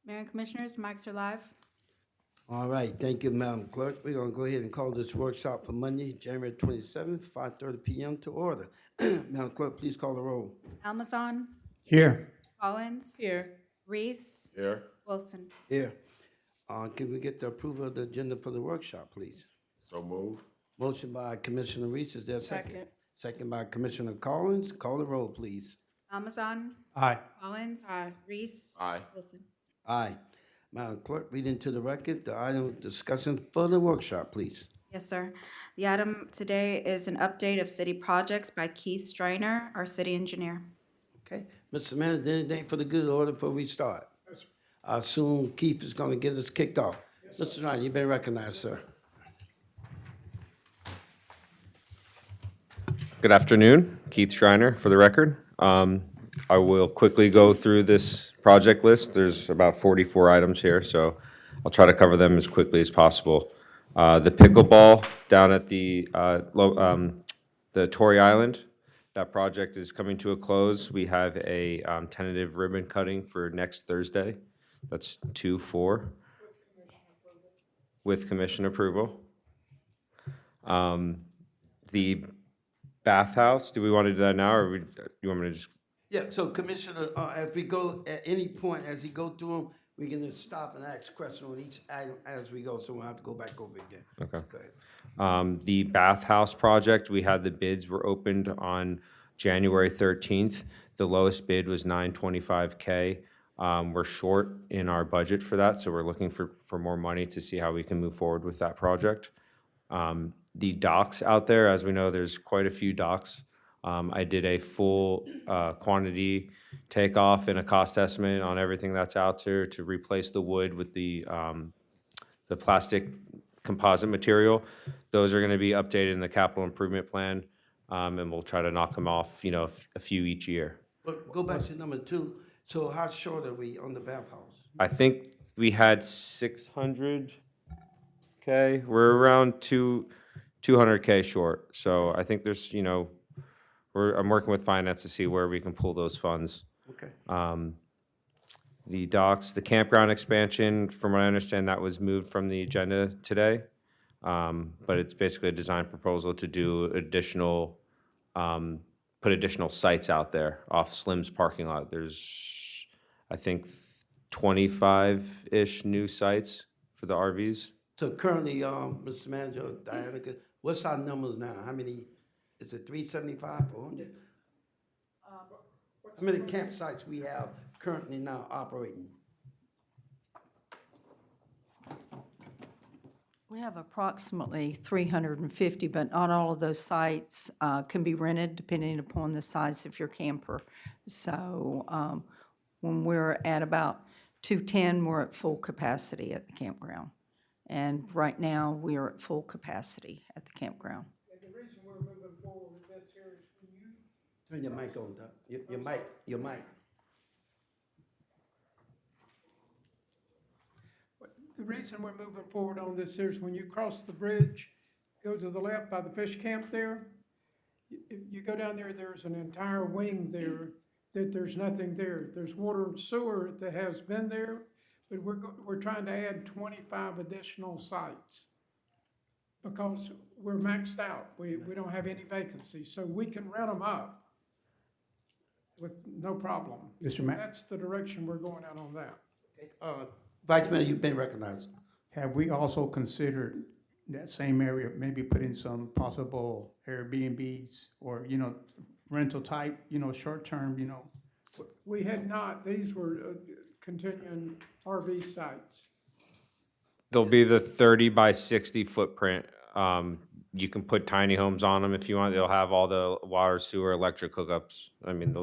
Mayor and Commissioners, mics are live. All right, thank you, Madam Clerk. We're gonna go ahead and call this workshop for Monday, January 27th, 5:30 p.m. to order. Madam Clerk, please call the roll. Almazan, Here. Collins. Here. Reese. Here. Wilson. Here. Can we get the approval of the agenda for the workshop, please? So move. Motion by Commissioner Reese, is there a second? Second. Second by Commissioner Collins. Call the roll, please. Almazan, Aye. Collins. Aye. Reese. Aye. Wilson. Aye. Madam Clerk, read into the record the item discussing for the workshop, please. Yes, sir. The item today is an update of city projects by Keith Strainer, our city engineer. Okay, Mr. Manager, anything for the good order before we start? Yes, sir. I assume Keith is gonna get us kicked off. Yes, Mr. Ryan, you've been recognized, sir. Good afternoon, Keith Schreiner for the record. I will quickly go through this project list. There's about 44 items here, so I'll try to cover them as quickly as possible. The pickleball down at the Torrey Island, that project is coming to a close. We have a tentative ribbon cutting for next Thursday. That's 2/4. With commission approval. The bathhouse, do we want to do that now, or you want me to just? Yeah, so Commissioner, as we go, at any point, as he go through them, we can just stop and ask questions on each item as we go, so we'll have to go back over again. Okay. Go ahead. The bathhouse project, we had the bids were opened on January 13th. The lowest bid was $925K. We're short in our budget for that, so we're looking for more money to see how we can move forward with that project. The docks out there, as we know, there's quite a few docks. I did a full quantity takeoff and a cost estimate on everything that's out there to replace the wood with the plastic composite material. Those are gonna be updated in the capital improvement plan, and we'll try to knock them off, a few each year. But go back to number 2, so how short are we on the bathhouse? I think we had 600K. We're around 200K short. So I think there's, I'm working with finance to see where we can pull those funds. Okay. The docks, the campground expansion, from what I understand, that was moved from the agenda today. But it's basically a design proposal to do additional, put additional sites out there off Slim's parking lot. There's, I think, 25-ish new sites for the RVs. So currently, Mr. Manager, Diana, what's our numbers now? How many, is it 375, 400? How many campsites we have currently now operating? We have approximately 350, but not all of those sites can be rented depending upon the size of your camper. So when we're at about 210, we're at full capacity at the campground. And right now, we are at full capacity at the campground. The reason we're moving forward with this here is when you, Turn your mic on, Doc. Your mic. the reason we're moving forward on this here is when you cross the bridge, go to the left by the fish camp there, you go down there, there's an entire wing there that there's nothing there. There's water and sewer that has been there, but we're trying to add 25 additional sites because we're maxed out. We don't have any vacancies, so we can rent them up with no problem. Mr. Mayor, That's the direction we're going out on that. Vice Mayor, you've been recognized. have we also considered that same area, maybe put in some possible Airbnbs or, rental type, short-term, We had not, these were continuing RV sites. There'll be the 30 by 60 footprint. You can put tiny homes on them if you want. They'll have all the water, sewer, electric hookups. I mean,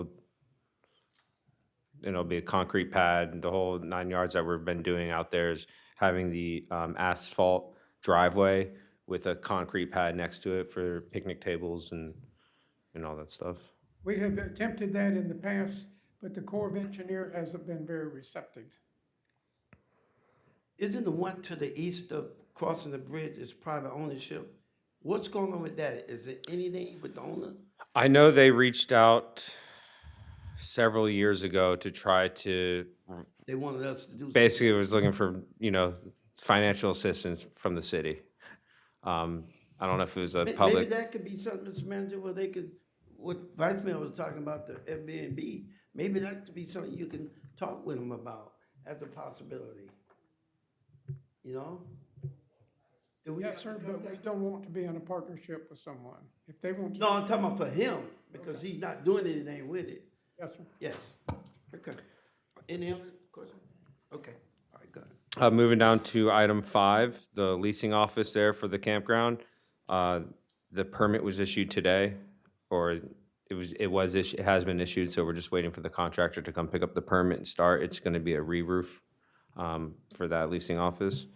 it'll be a concrete pad. The whole 9 yards that we've been doing out there is having the asphalt driveway with a concrete pad next to it for picnic tables and all that stuff. We have attempted that in the past, but the Corps of Engineer hasn't been very receptive. Isn't the one to the east of crossing the bridge is private ownership? What's going on with that? Is it anything with the owner? I know they reached out several years ago to try to, They wanted us to do something. basically was looking for, financial assistance from the city. I don't know if it was a Maybe public, that could be something, Mr. Manager, where they could, what Vice Mayor was talking about, the Airbnb, maybe that could be something you can talk with them about as a possibility. You know? Do we Yes, have sir, to but we contact- don't want to be in a partnership with someone. If they want to. No, I'm talking about for him, because he's not doing anything with it. Yes, sir. Yes. Okay. Any other questions? Okay, all right, go ahead. moving down to item 5, the leasing office there for the campground. The permit was issued today, or it has been issued, so we're just waiting for the contractor to come pick up the permit and start. It's gonna be a re-roof, for that leasing office.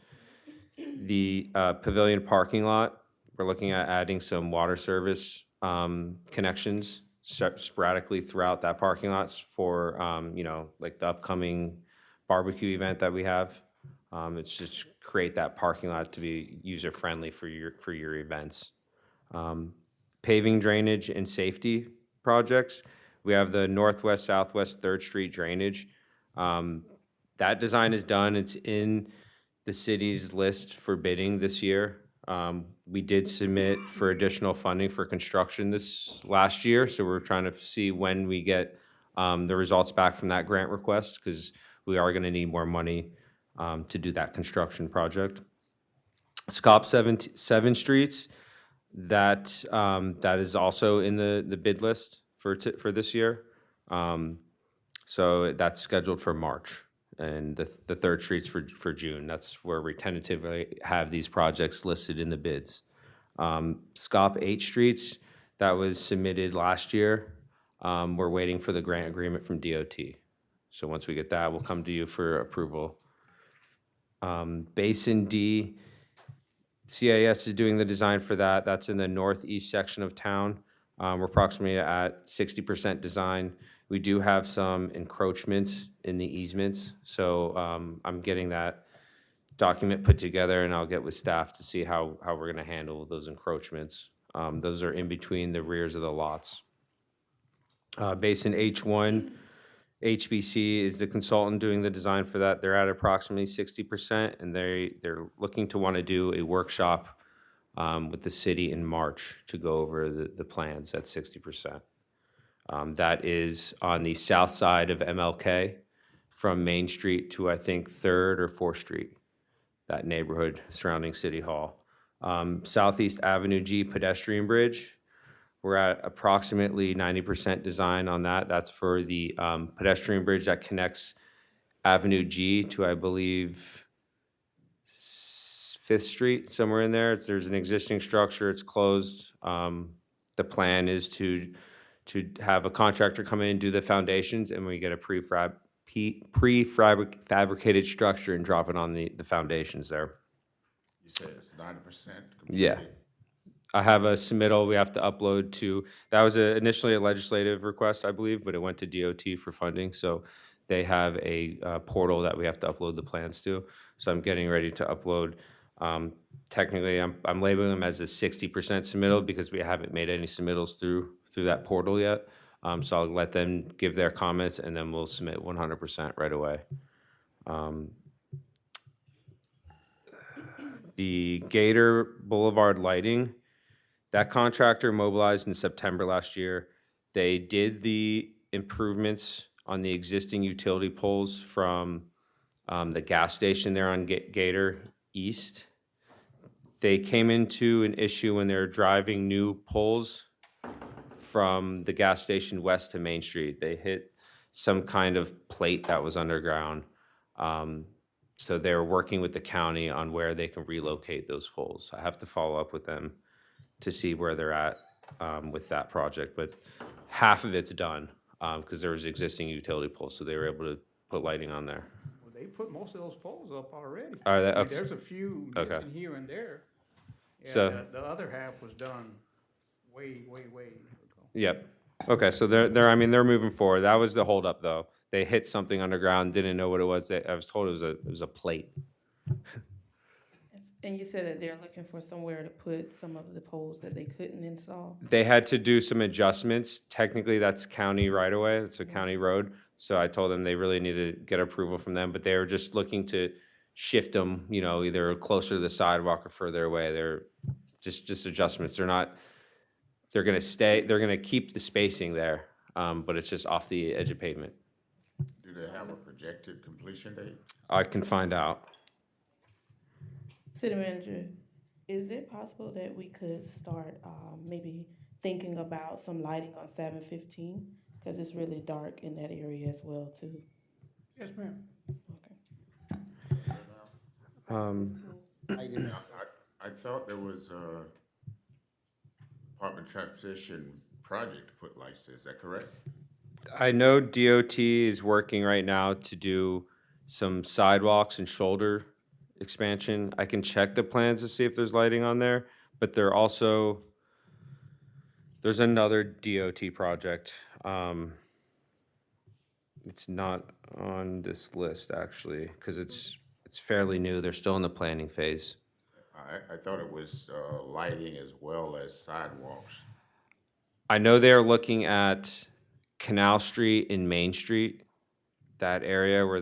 The pavilion parking lot, we're looking at adding some water service connections sporadically throughout that parking lot for, like the upcoming barbecue event that we have. It's just create that parking lot to be user-friendly for your events. Paving, drainage, and safety projects. We have the northwest, southwest, Third Street drainage. That design is done. It's in the city's list for bidding this year. We did submit for additional funding for construction this last year, so we're trying to see when we get the results back from that grant request, because we are gonna need more money to do that construction project. SCOP 7 streets, that is also in the bid list for this year. So that's scheduled for March, and the Third Street's for June. That's where we tentatively have these projects listed in the bids. SCOP 8 streets, that was submitted last year. We're waiting for the grant agreement from DOT. So once we get that, we'll come to you for approval. Basin D, CIS is doing the design for that. That's in the northeast section of town. We're approximately at 60% design. We do have some encroachments in the easements, so I'm getting that document put together, and I'll get with staff to see how we're gonna handle those encroachments. Those are in between the rears of the lots. Basin H1, HBC is the consultant doing the design for that. They're at approximately 60%, and they're looking to want to do a workshop with the city in March to go over the plans at 60%. That is on the south side of MLK from Main Street to, I think, 3rd or 4th Street, that neighborhood surrounding City Hall. Southeast Avenue G pedestrian bridge, we're at approximately 90% design on that. That's for the pedestrian bridge that connects Avenue G to, I believe, 5th Street, somewhere in there. There's an existing structure, it's closed. The plan is to have a contractor come in and do the foundations, and we get a prefabricated structure and drop it on the foundations there. You said it's 90% Yeah. completed? I have a submittal we have to upload to, that was initially a legislative request, I believe, but it went to DOT for funding, so they have a portal that we have to upload the plans to. So I'm getting ready to upload. Technically, I'm labeling them as a 60% submittal because we haven't made any submittals through that portal yet. So I'll let them give their comments, and then we'll submit 100% right away. The Gator Boulevard lighting, that contractor mobilized in September last year. They did the improvements on the existing utility poles from the gas station there on Gator East. They came into an issue when they were driving new poles from the gas station west to Main Street. They hit some kind of plate that was underground. So they're working with the county on where they can relocate those poles. I have to follow up with them to see where they're at with that project, but half of it's done because there was existing utility poles, so they were able to put lighting on there. Well, they put most of those poles up already. Are they- I mean, okay. there's a few Okay. missing here and there. Yeah, So- the other half was done way ago. Yep. Okay, so they're moving forward. That was the holdup, though. They hit something underground, didn't know what it was. I was told it was a plate. And you said that they're looking for somewhere to put some of the poles that they couldn't install? They had to do some adjustments. Technically, that's county right away. It's a county road. So I told them they really need to get approval from them, but they were just looking to shift them, you know, either closer to the sidewalk or further away. They're just adjustments. They're gonna keep the spacing there, but it's just off the edge of pavement. Do they have a projected completion date? I can find out. City manager, is it possible that we could start, maybe thinking about some lighting on 715? Because it's really dark in that area as well, too. Yes, ma'am. I thought there was a Department of Transportation project to put lights there, is that correct? I know DOT is working right now to do some sidewalks and shoulder expansion. I can check the plans to see if there's lighting on there, but there's another DOT project. It's not on this list, actually, because it's fairly new. They're still in the planning phase. I thought it was lighting as well as sidewalks. I know they're looking at Canal Street and Main Street, that area where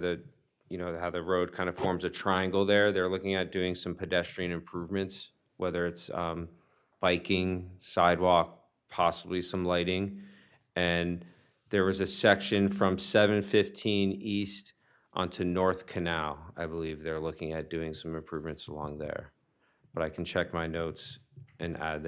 how the road kind of forms a triangle there. They're looking at doing some pedestrian improvements, whether it's biking, sidewalk, possibly some lighting. And there was a section from 715 east onto North Canal. I believe they're looking at doing some improvements along there. But I can check my notes and add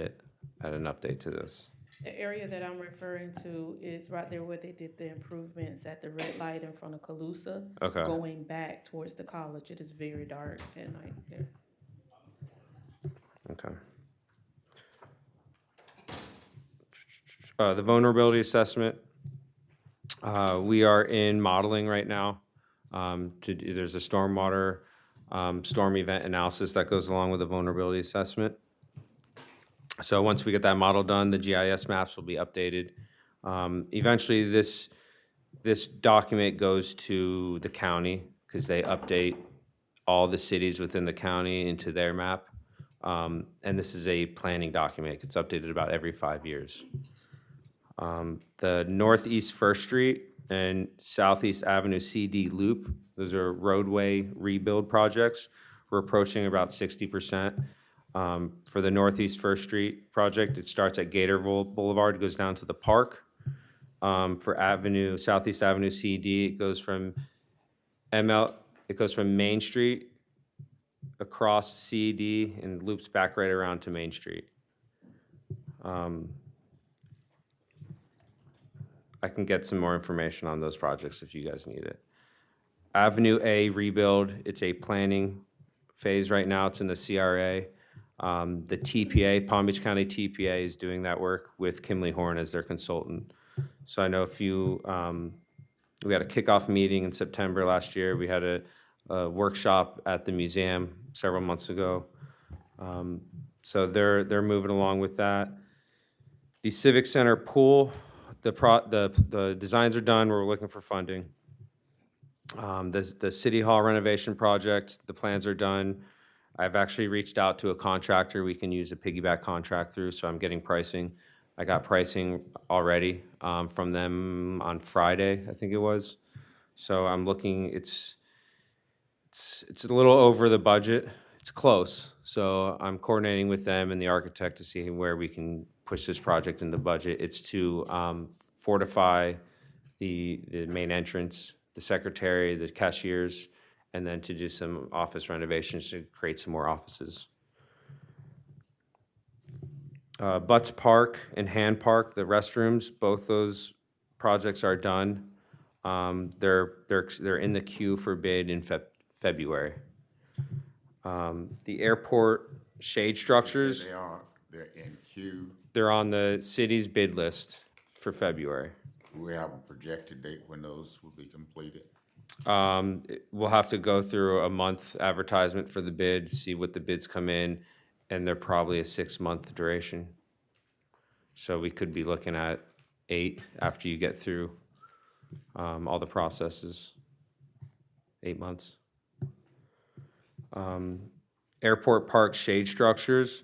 an update to this. The area that I'm referring to is right there where they did the improvements at the red light in front of Calusa. Okay. Going back towards the college. It is very dark at night there. Okay. The vulnerability assessment, we are in modeling right now. There's a stormwater storm event analysis that goes along with the vulnerability assessment. So once we get that model done, the GIS maps will be updated. Eventually, this document goes to the county because they update all the cities within the county into their map. And this is a planning document. It gets updated about every 5 years. The Northeast First Street and Southeast Avenue CD Loop, those are roadway rebuild projects. We're approaching about 60%. For the Northeast First Street project, it starts at Gator Boulevard, goes down to the park. For Southeast Avenue CD, it goes from Main Street across CD and loops back right around to Main Street. I can get some more information on those projects if you guys need it. Avenue A rebuild, it's a planning phase right now. It's in the CRA. The TPA, Palm Beach County TPA, is doing that work with Kimley Horn as their consultant. So I know we had a kickoff meeting in September last year. We had a workshop at the museum several months ago. So they're moving along with that. The Civic Center pool, the designs are done. We're looking for funding. The City Hall renovation project, the plans are done. I've actually reached out to a contractor we can use a piggyback contract through, so I'm getting pricing. I got pricing already from them on Friday, I think it was. So I'm looking, it's a little over the budget. It's close. So I'm coordinating with them and the architect to see where we can push this project in the budget. It's to fortify the main entrance, the secretary, the cashiers, and then to do some office renovations to create some more offices. Butts Park and Hand Park, the restrooms, both those projects are done. They're in the queue for bid in February. The airport shade structures, They're in queue. they're on the city's bid list for February. Do we have a projected date when those will be completed? We'll have to go through a month advertisement for the bid, see what the bids come in, and they're probably a 6-month duration. So we could be looking at 8 after you get through all the processes. 8 months. Airport park shade structures.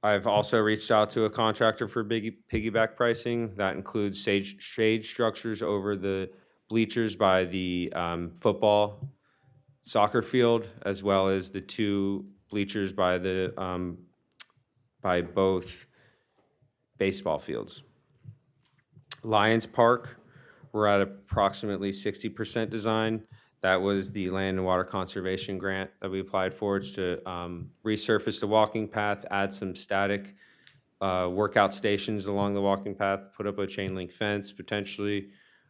I've also reached out to a contractor for piggyback pricing. That includes shade structures over the bleachers by the football, soccer field, as well as the 2 bleachers by both baseball fields. Lions Park, we're at approximately 60% design. That was the Land and Water Conservation Grant that we applied for. It's to resurface the walking path, add some static workout stations along the walking path, put up a chain link fence potentially,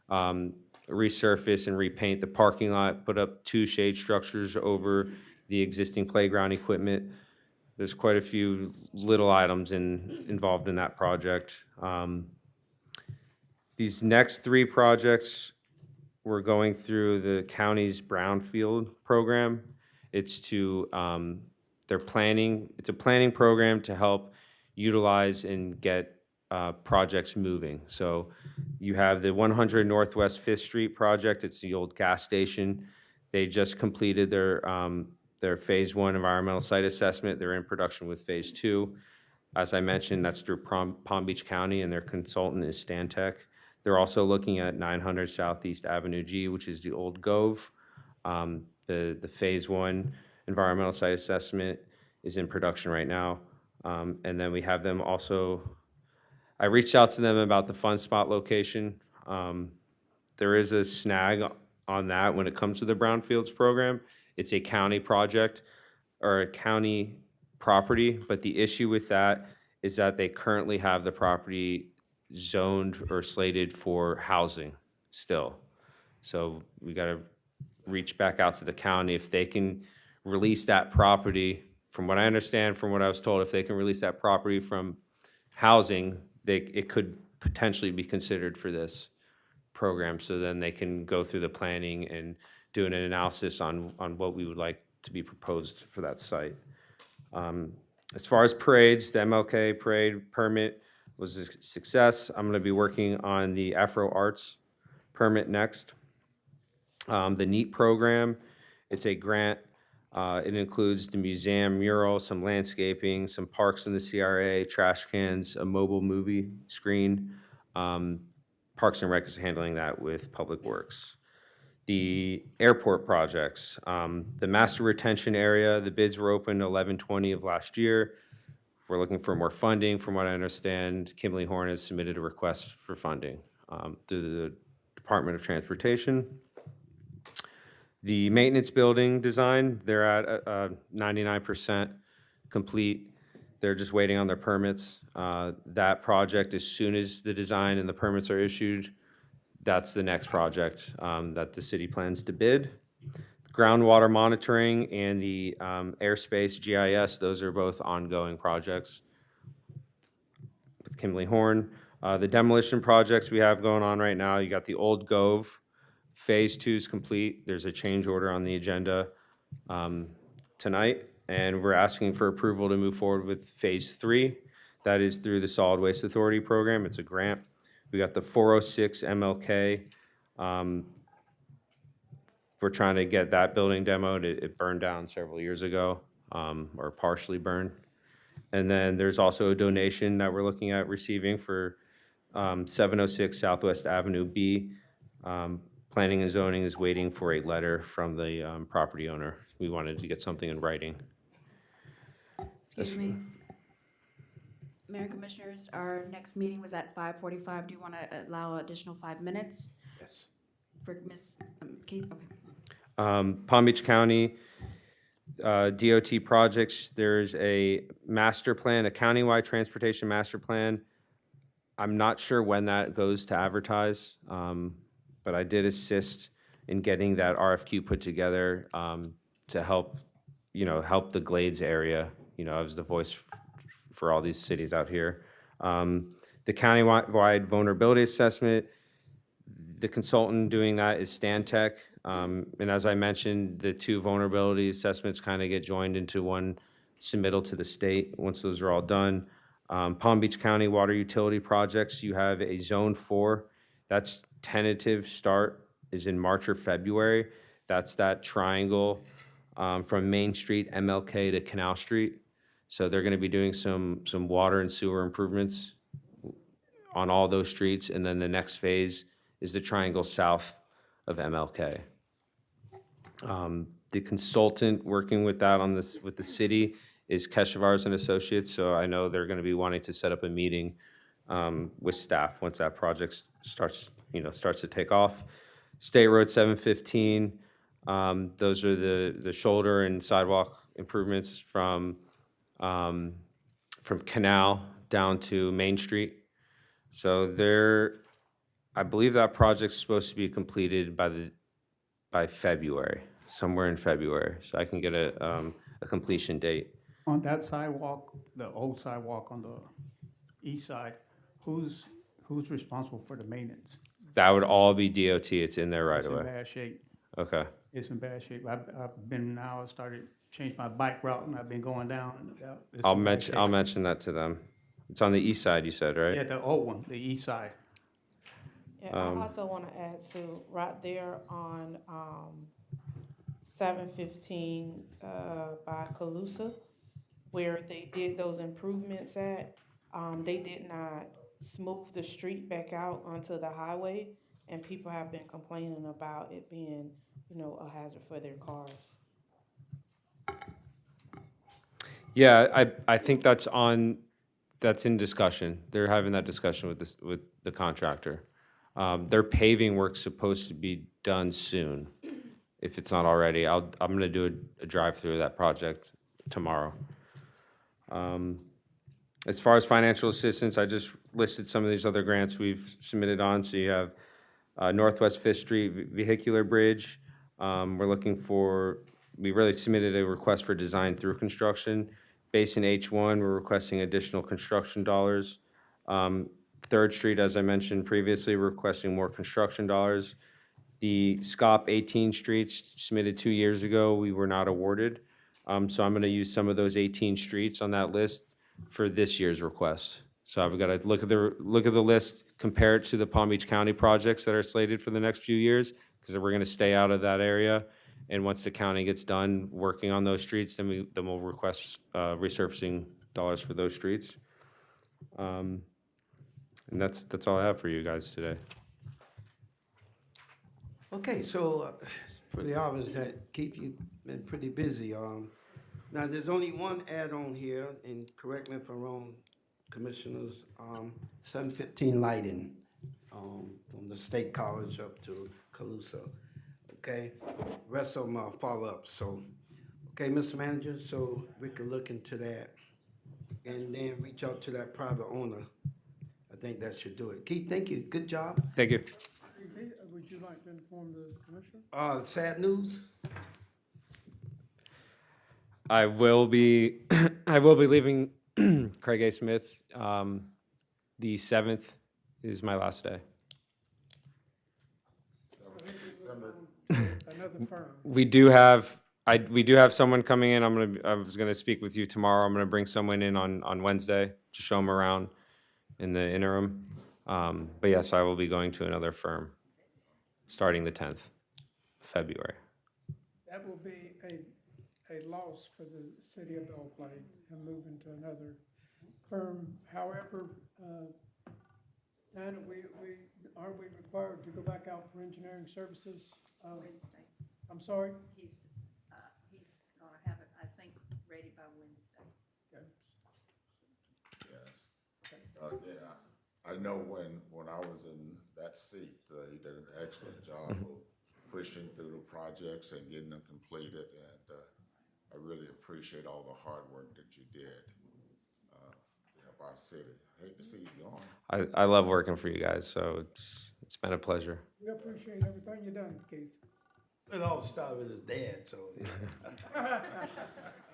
resurface and repaint the parking lot, put up 2 shade structures over the existing playground equipment. There's quite a few little items involved in that project. These next 3 projects, we're going through the county's brownfield program. It's to, it's a planning program to help utilize and get projects moving. So you have the 100 Northwest Fifth Street project. It's the old gas station. They just completed their Phase 1 environmental site assessment. They're in production with Phase 2. As I mentioned, that's through Palm Beach County, and their consultant is Stantec. They're also looking at 900 Southeast Avenue G, which is the old Gove. The Phase 1 environmental site assessment is in production right now. And then we have them also, I reached out to them about the Fun Spot location. There is a snag on that when it comes to the Brownfields program. It's a county project or a county property, but the issue with that is that they currently have the property zoned or slated for housing still. So we got to reach back out to the county if they can release that property. From what I understand, from what I was told, if they can release that property from housing, it could potentially be considered for this program. So then they can go through the planning and do an analysis on what we would like to be proposed for that site. As far as parades, the MLK parade permit was a success. I'm going to be working on the Afro Arts permit next. The NEAT program, it's a grant. It includes the museum mural, some landscaping, some parks in the CRA, trash cans, a mobile movie screen. Parks and Rec is handling that with Public Works. The airport projects, the master retention area, the bids were opened 11/20 of last year. We're looking for more funding. From what I understand, Kimberly Horn has submitted a request for funding through the Department of Transportation. The maintenance building design, they're at 99% complete. They're just waiting on their permits. That project, as soon as the design and the permits are issued, that's the next project that the city plans to bid. Groundwater monitoring and the airspace GIS, those are both ongoing projects with Kimberly Horn. The demolition projects we have going on right now, you got the Old Gove. Phase 2 is complete. There's a change order on the agenda tonight, and we're asking for approval to move forward with Phase 3. That is through the Solid Waste Authority program. It's a grant. We got the 406 MLK. We're trying to get that building demoed. It burned down several years ago, or partially burned. And then there's also a donation that we're looking at receiving for 706 Southwest Avenue B. Planning and zoning is waiting for a letter from the property owner. We wanted to get something in writing. Excuse me. Mayor and Commissioners, our next meeting was at 5:45. Do you want to allow additional 5 minutes? Yes. For Ms. Keith? Okay. Palm Beach County DOT projects, there's a master plan, a countywide transportation master plan. I'm not sure when that goes to advertise, but I did assist in getting that RFQ put together to help, help the Glades area. I was the voice for all these cities out here. The countywide vulnerability assessment, the consultant doing that is Stantec. And as I mentioned, the 2 vulnerability assessments kind of get joined into one submittal to the state once those are all done. Palm Beach County water utility projects, you have a Zone 4. That's tentative start is in March or February. That's that triangle from Main Street, MLK to Canal Street. So they're gonna be doing some water and sewer improvements on all those streets, and then the next phase is the triangle south of MLK. The consultant working with that on this, with the city, is Keshevars and Associates, so I know they're gonna be wanting to set up a meeting with staff once that project starts to take off. State Road 715, those are the shoulder and sidewalk improvements from Canal down to Main Street. So I believe that project's supposed to be completed by February, somewhere in February, so I can get a completion date. On that sidewalk, the old sidewalk on the east side, who's responsible for the maintenance? That would all be DOT, it's in there right It's in away. bad shape. Okay, It's in bad shape. I started, changed my bike route and I've been going down. And it's I'll in bad shape. mention that to them. It's on the east side, you said, right? Yeah, the old one, the east side. Yeah, I also want to add to, right there on 715 by Calusa, where they did those improvements at, they did not smooth the street back out onto the highway, and people have been complaining about it being, a hazard for their cars. Yeah, I think that's in discussion. They're having that discussion with the contractor. Their paving work's supposed to be done soon, if it's not already. I'm gonna do a drive-through of that project tomorrow. As far as financial assistance, I just listed some of these other grants we've submitted on. So you have Northwest Fifth Street Vehicular Bridge. We really submitted a request for design through construction. Basin H1, we're requesting additional construction dollars. Third Street, as I mentioned previously, we're requesting more construction dollars. The SCOP 18 streets submitted 2 years ago, we were not awarded. So I'm gonna use some of those 18 streets on that list for this year's request. So I've got to look at the list, compare it to the Palm Beach County projects that are slated for the next few years, because we're gonna stay out of that area. And once the county gets done working on those streets, then we'll request resurfacing dollars for those streets. And that's all I have for you guys today. Okay, so it's pretty obvious that keep you been pretty busy. Now, there's only one add-on here, and correct me if I'm wrong, Commissioners, 715 lighting, from the State College up to Calusa, okay? Rest of them are follow-ups, so, okay, Mr. Manager, so we can look into that, and then reach out to that private owner. I think that should do it. Keith, thank you, good job. Thank you. Would you like to inform the commissioner? Sad news? I will be leaving Craig A. Smith. The 7th is my last day. Another firm. We do have someone coming in. I was gonna speak with you tomorrow. I'm gonna bring someone in on Wednesday to show them around in the interim. But yes, I will be going to another firm starting the 10th of February. That will be a loss for the city of Belle Glade and moving to another firm. However, Diana, aren't we required to go back out for engineering services? Wednesday. I'm sorry? He's gonna have it, I think, ready by Wednesday. Yes. Yeah, I know when I was in that seat, he did an excellent job of pushing through the projects and getting them completed, and I really appreciate all the hard work that you did to help our city. I hate to see you gone. I love working for you guys, so it's been a pleasure. We appreciate everything you've done, Keith. It all started with his dad, so.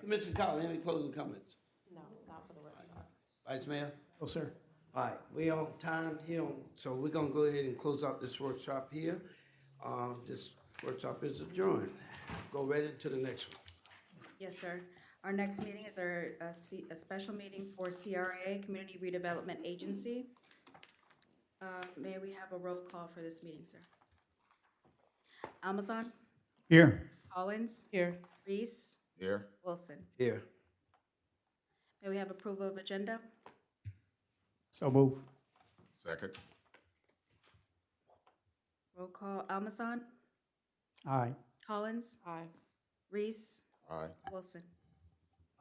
Commissioner Collins, any closing comments? No, not for the workshop. Vice Mayor? Oh, sir. All right, we on time here, so we're gonna go ahead and close out this workshop here. This workshop is adjourned. Go right into the next one. Yes, sir. Our next meeting is a special meeting for CRA, Community Redevelopment Agency. May we have a roll call for this meeting, sir? Almazan? Here. Collins, Here. Reese, Here? Wilson. Here. May we have approval of agenda? So move. Second? Roll call, Almason, Aye. Collins, Aye. Reese, Aye. Wilson.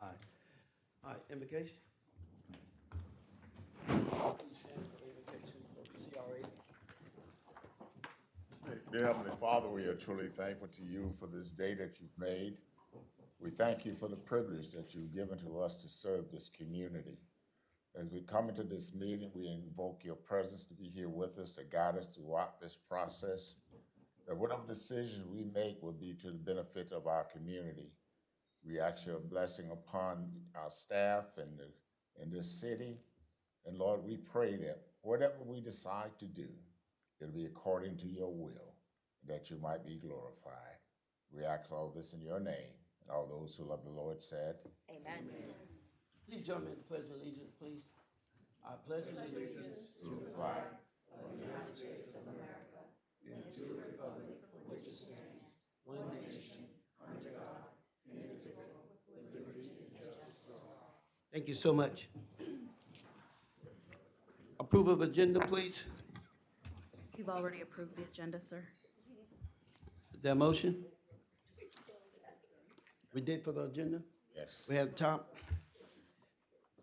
Aye. All right, invocation. Please stand for the invocation for the CRA. Dear Heavenly Father, we are truly thankful to you for this day that you've made. We thank you for the privilege that you've given to us to serve this community. As we come into this meeting, we invoke your presence to be here with us, to guide us throughout this process, that whatever decisions we make will be to the benefit of our community. We ask your blessing upon our staff and in this city. And Lord, we pray that whatever we decide to do, it'll be according to your will, that you might be glorified. We ask all this in your name. And all those who love the Lord said, Amen. Please join me in the pledge of allegiance, please. I pledge allegiance to the flag of the United States of America and to the republic for which it stands, one nation, under God, indivisible, with liberty and justice for all. Thank you so much. Approval of agenda, please. You've already approved the agenda, sir. Is there a motion? We did for the agenda? yes. We had the top?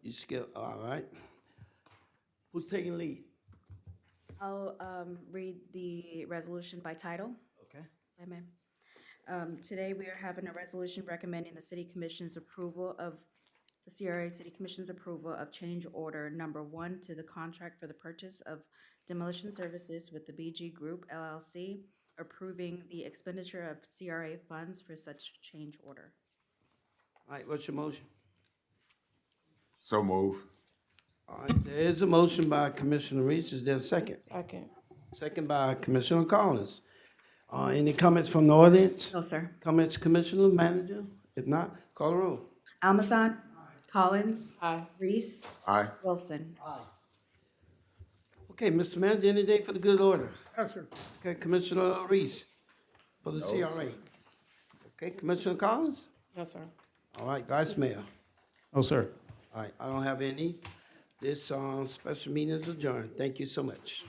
You skip, all right. Who's taking lead? I'll read the resolution by title, Okay. if I may. Today, we are having a resolution recommending the City Commission's approval of, the CRA City Commission's approval of change order number 1 to the contract for the purchase of demolition services with the BG Group LLC, approving the expenditure of CRA funds for such change order. All right, what's your motion? So move. All right, there is a motion by Commissioner Reese. Is there a second? Second. Second by Commissioner Collins. Any comments from the audience? No, sir. Comments, Commissioner, Manager? If not, call the roll. Almason, Collins, Aye. Reese, Aye. Wilson. Okay, Mr. Manager, any day for the good order. Yes, sir. Okay, Commissioner Reese for the No, CRA. Okay, Commissioner Collins? No, sir. All right, Vice Mayor. No, sir. All right, I don't have any. This special meeting is adjourned. Thank you so much.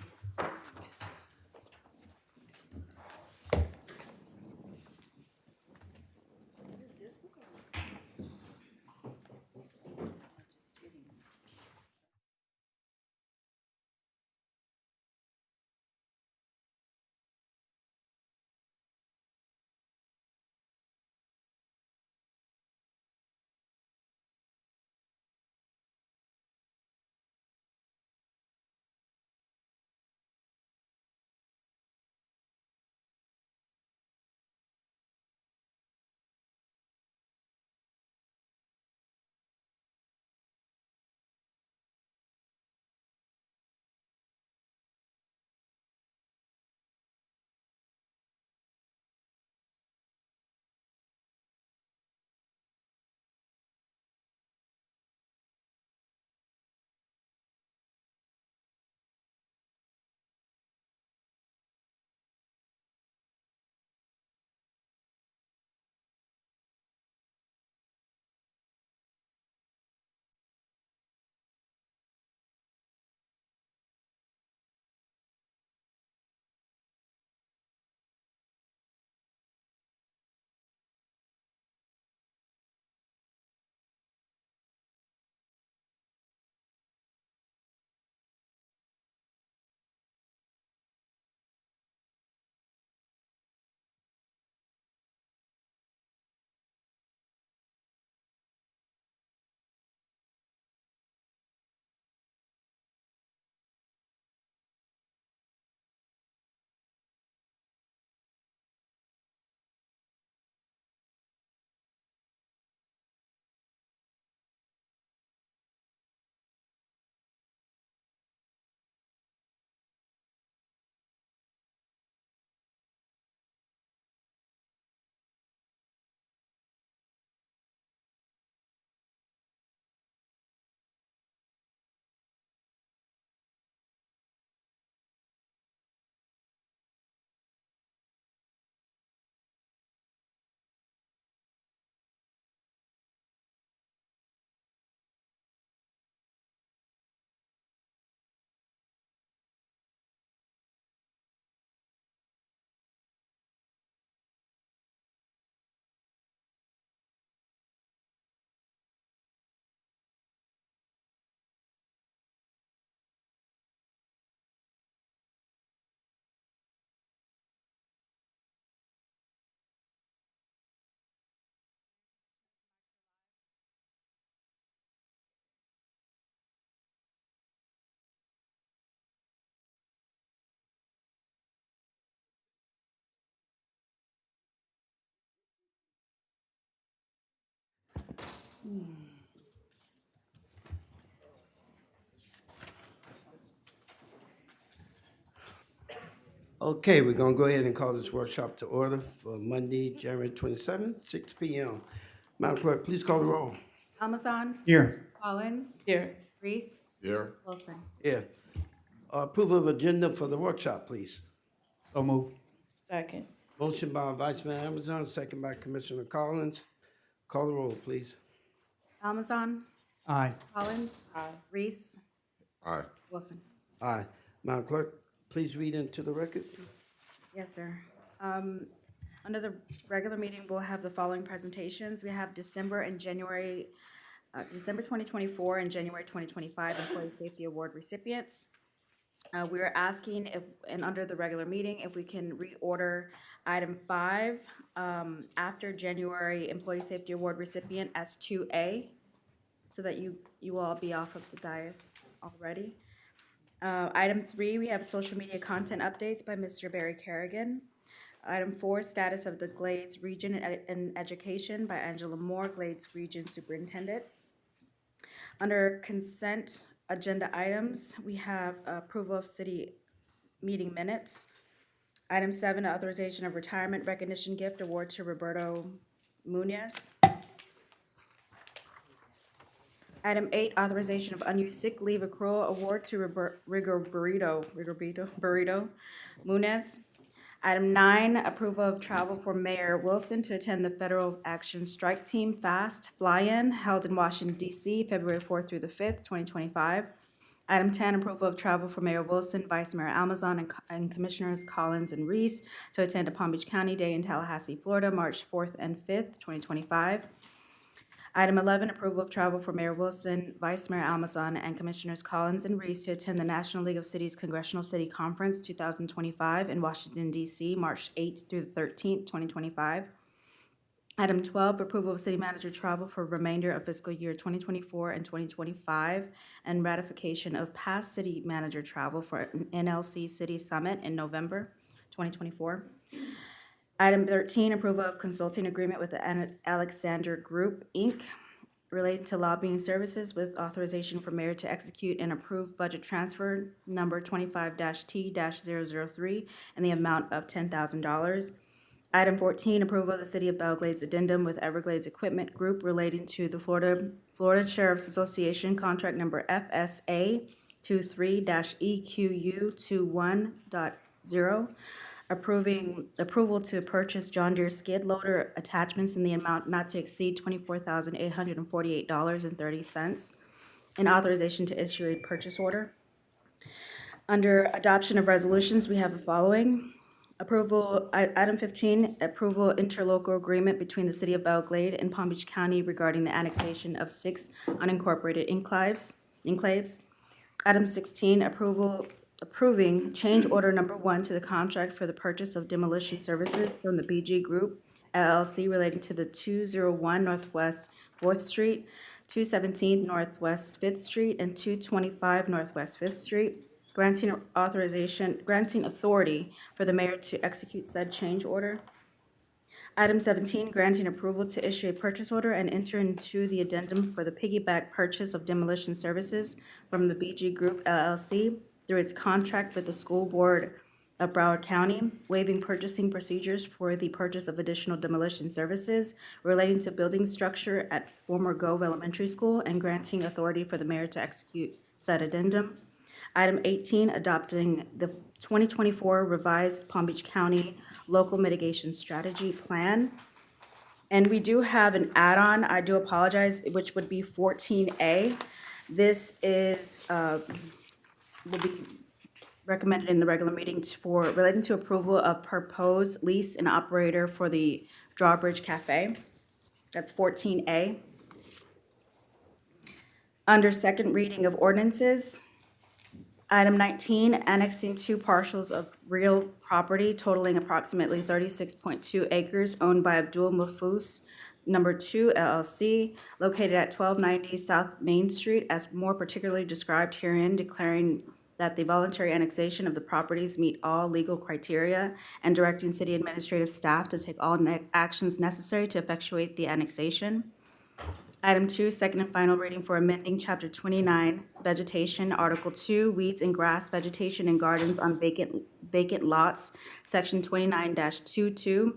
Okay, we're gonna go ahead and call this workshop to order for Monday, January 27th, 6 p.m. Madam Clerk, please call the roll. Almazan, Here. Collins, Here. Reese, Here, Wilson. Here. Approval of agenda for the workshop, please. So moved. Second. Motion by Vice Mayor Amazon, second by Commissioner Collins. Call the roll, please. Almazan, Aye. Collins, Aye. Reese, aye. Wilson. Aye. Madam Clerk, please read into the record. Yes, sir. Under the regular meeting, we'll have the following presentations. We have December 2024 and January 2025 Employee Safety Award recipients. We are asking if, and under the regular meeting, if we can reorder item 5 after January Employee Safety Award recipient as 2A, so that you will all be off of the dais already. Item 3, we have social media content updates by Mr. Barry Kerrigan. Item 4, status of the Glades Region in Education by Angela Moore, Glades Region Superintendent. Under consent agenda items, we have approval of city meeting minutes. Item 7, authorization of retirement recognition gift award to Roberto Munoz. Item 8, authorization of unused sick leave accrual award to Rigoberto Munoz. Item 9, approval of travel for Mayor Wilson to attend the Federal Action Strike Team Fast Fly-In held in Washington, D.C., February 4th through the 5th, 2025. Item 10, approval of travel for Mayor Wilson, Vice Mayor Almazan, and Commissioners Collins and Reese to attend a Palm Beach County Day in Tallahassee, Florida, March 4th and 5th, 2025. Item 11, approval of travel for Mayor Wilson, Vice Mayor Almazan, and Commissioners Collins and Reese to attend the National League of Cities Congressional City Conference 2025 in Washington, D.C., March 8th through the 13th, 2025. Item 12, approval of city manager travel for remainder of fiscal year 2024 and 2025, and ratification of past city manager travel for NLC City Summit in November 2024. Item 13, approval of consulting agreement with the Alexander Group, Inc., related to lobbying services with authorization for mayor to execute and approve budget transfer number 25-T-003 in the amount of $10,000. Item 14, approval of the City of Belle Glade's addendum with Everglades Equipment Group relating to the Florida Sheriff's Association contract number FSA 23-EQU21.0. Approval to purchase John Deere skid loader attachments in the amount not to exceed $24,848.30, and authorization to issue a purchase order. Under adoption of resolutions, we have the following. Item 15, approval interlocal agreement between the City of Belle Glade and Palm Beach County regarding the annexation of 6 unincorporated enclaves. Item 16, approving change order number 1 to the contract for the purchase of demolition services from the BG Group LLC relating to the 201 Northwest 4th Street, 217 Northwest 5th Street, and 225 Northwest 5th Street, granting authority for the mayor to execute said change order. Item 17, granting approval to issue a purchase order and enter into the addendum for the piggyback purchase of demolition services from the BG Group LLC through its contract with the School Board of Broward County, waiving purchasing procedures for the purchase of additional demolition services relating to building structure at former Gove Elementary School, and granting authority for the mayor to execute said addendum. Item 18, adopting the 2024 revised Palm Beach County Local Mitigation Strategy Plan. And we do have an add-on, I do apologize, which would be 14A. This is, will be recommended in the regular meeting for relating to approval of proposed lease and operator for the Drawbridge Cafe. That's 14A. Under second reading of ordinances, item 19, annexing 2 parcels of real property totaling approximately 36.2 acres owned by Abdul Mafous Number 2 LLC, located at 1290 South Main Street, as more particularly described herein, declaring that the voluntary annexation of the properties meet all legal criteria, and directing city administrative staff to take all actions necessary to effectuate the annexation. Item 2, second and final reading for amending Chapter 29, Vegetation, Article 2, Weeds and Grass, Vegetation and Gardens on Vacant Lots, Section 29-22,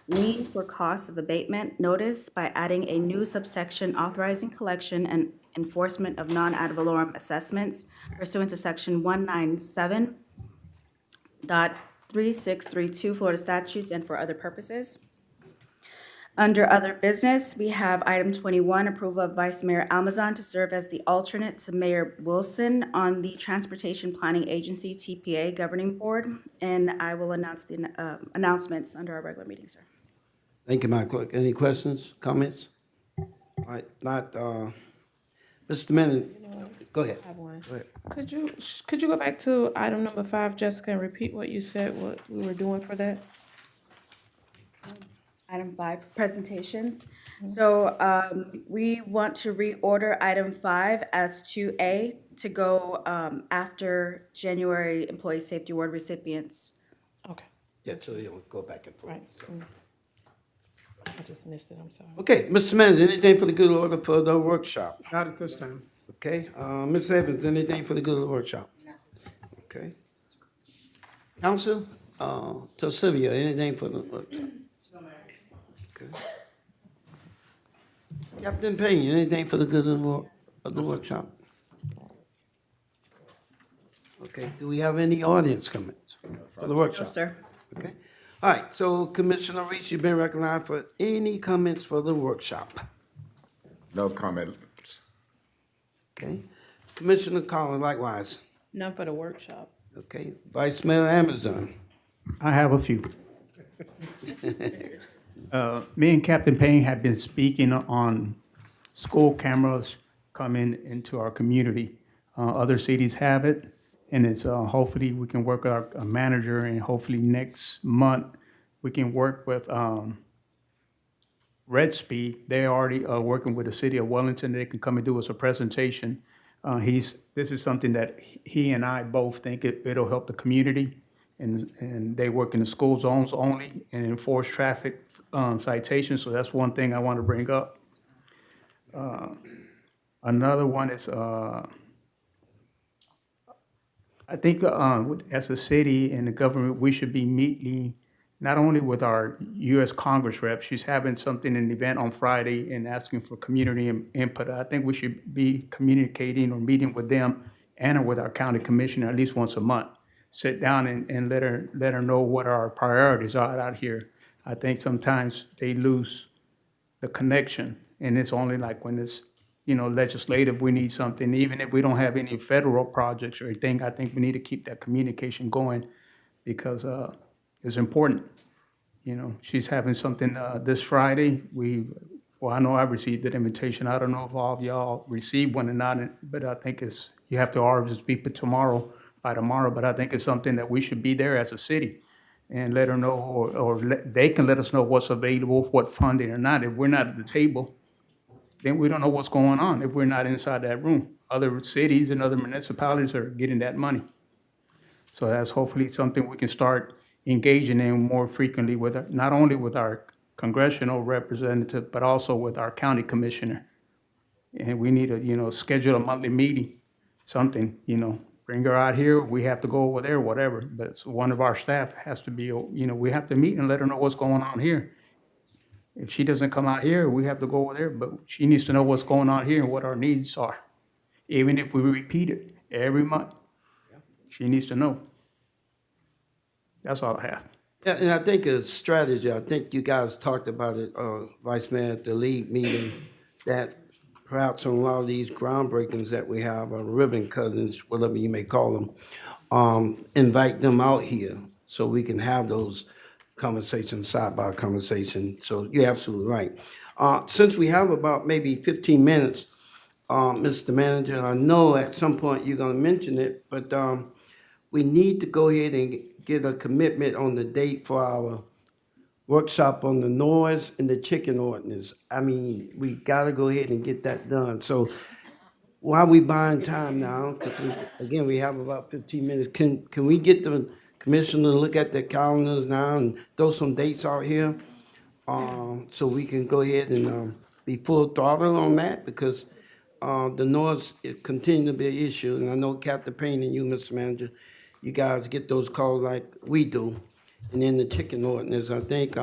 lien for costs of abatement notice by adding a new subsection authorizing collection and enforcement of non-ad valorem assessments pursuant to Section 197.3632 Florida statutes and for other purposes. Under other business, we have item 21, approval of Vice Mayor Almazan to serve as the alternate to Mayor Wilson on the Transportation Planning Agency, TPA Governing Board. And I will announce the announcements under our regular meeting, sir. Thank you, Madam Clerk. Any questions, comments? All right, not, Mr. Manager, go ahead. I have one. Go ahead. Could you go back to item number 5, Jessica, and repeat what you said, what we were doing for that? Item 5, presentations. So we want to reorder item 5 as 2A to go after January Employee Safety Award recipients. Okay, Yeah, so you don't go back and forth. right. I just missed it, I'm sorry. Okay, Mr. Manager, anything for the good order for the workshop? Not at this time. Okay, Ms. Evans, anything for the good of the workshop? Okay. Council, to Sylvia, anything for the workshop? Okay. Captain Payne, anything for the good of the workshop? Okay, do we have any audience comments for the workshop? No, sir. Okay, all right, so Commissioner Reese, you've been recognized for any comments for the workshop? No comments. Okay, Commissioner Collins likewise. None for the workshop. Okay, Vice Mayor Amazon. I have a few. Me and Captain Payne have been speaking on school cameras coming into our community. Other cities have it, and it's hopefully we can work with our manager, and hopefully next month we can work with Red Speed. They're already working with the city of Wellington. They can come and do us a presentation. This is something that he and I both think it'll help the community, and they work in the school zones only and enforce traffic citations. So that's one thing I want to bring up. Another one is I think as a city and the government, we should be meeting not only with our U.S. Congress rep. She's having something, an event on Friday, and asking for community input. I think we should be communicating or meeting with them and with our county commissioner at least once a month. Sit down and let her know what our priorities are out here. I think sometimes they lose the connection, and it's only like when it's, legislative, we need something. Even if we don't have any federal projects or anything, I think we need to keep that communication going because it's important. She's having something this Friday. I know I received that invitation. I don't know if all of y'all received one or not, but I think you have to RSVP by tomorrow, but I think it's something that we should be there as a city and let her know, or they can let us know what's available, what funding or not. If we're not at the table, then we don't know what's going on if we're not inside that room. Other cities and other municipalities are getting that money. So that's hopefully something we can start engaging in more frequently not only with our congressional representative, but also with our county commissioner. And we need to, schedule a monthly meeting, something, bring her out here, we have to go over there, whatever. But one of our staff has to be, we have to meet and let her know what's going on here. If she doesn't come out here, we have to go over there, but she needs to know what's going on here and what our needs are. Even if we repeat it every month, she needs to know. That's all I have. Yeah, and I think a strategy, I think you guys talked about it, Vice Mayor, at the league meeting, that perhaps on a lot of these groundbreakings that we have, our ribbon cousins, whatever you may call them, invite them out here so we can have those conversations, sidebar conversation. So you're absolutely right. Since we have about maybe 15 minutes, Mr. Manager, I know at some point you're gonna mention it, but we need to go ahead and get a commitment on the date for our workshop on the noise and the chicken ordinance. I mean, we gotta go ahead and get that done. So while we buying time now, because we have about 15 minutes, can we get the commissioner to look at the calendars now and throw some dates out here? So we can go ahead and be full throttle on that because the noise it continue to be an issue. And I know Captain Payne and you, Mr. Manager, you guys get those calls like we do. And then the chicken ordinance, I think,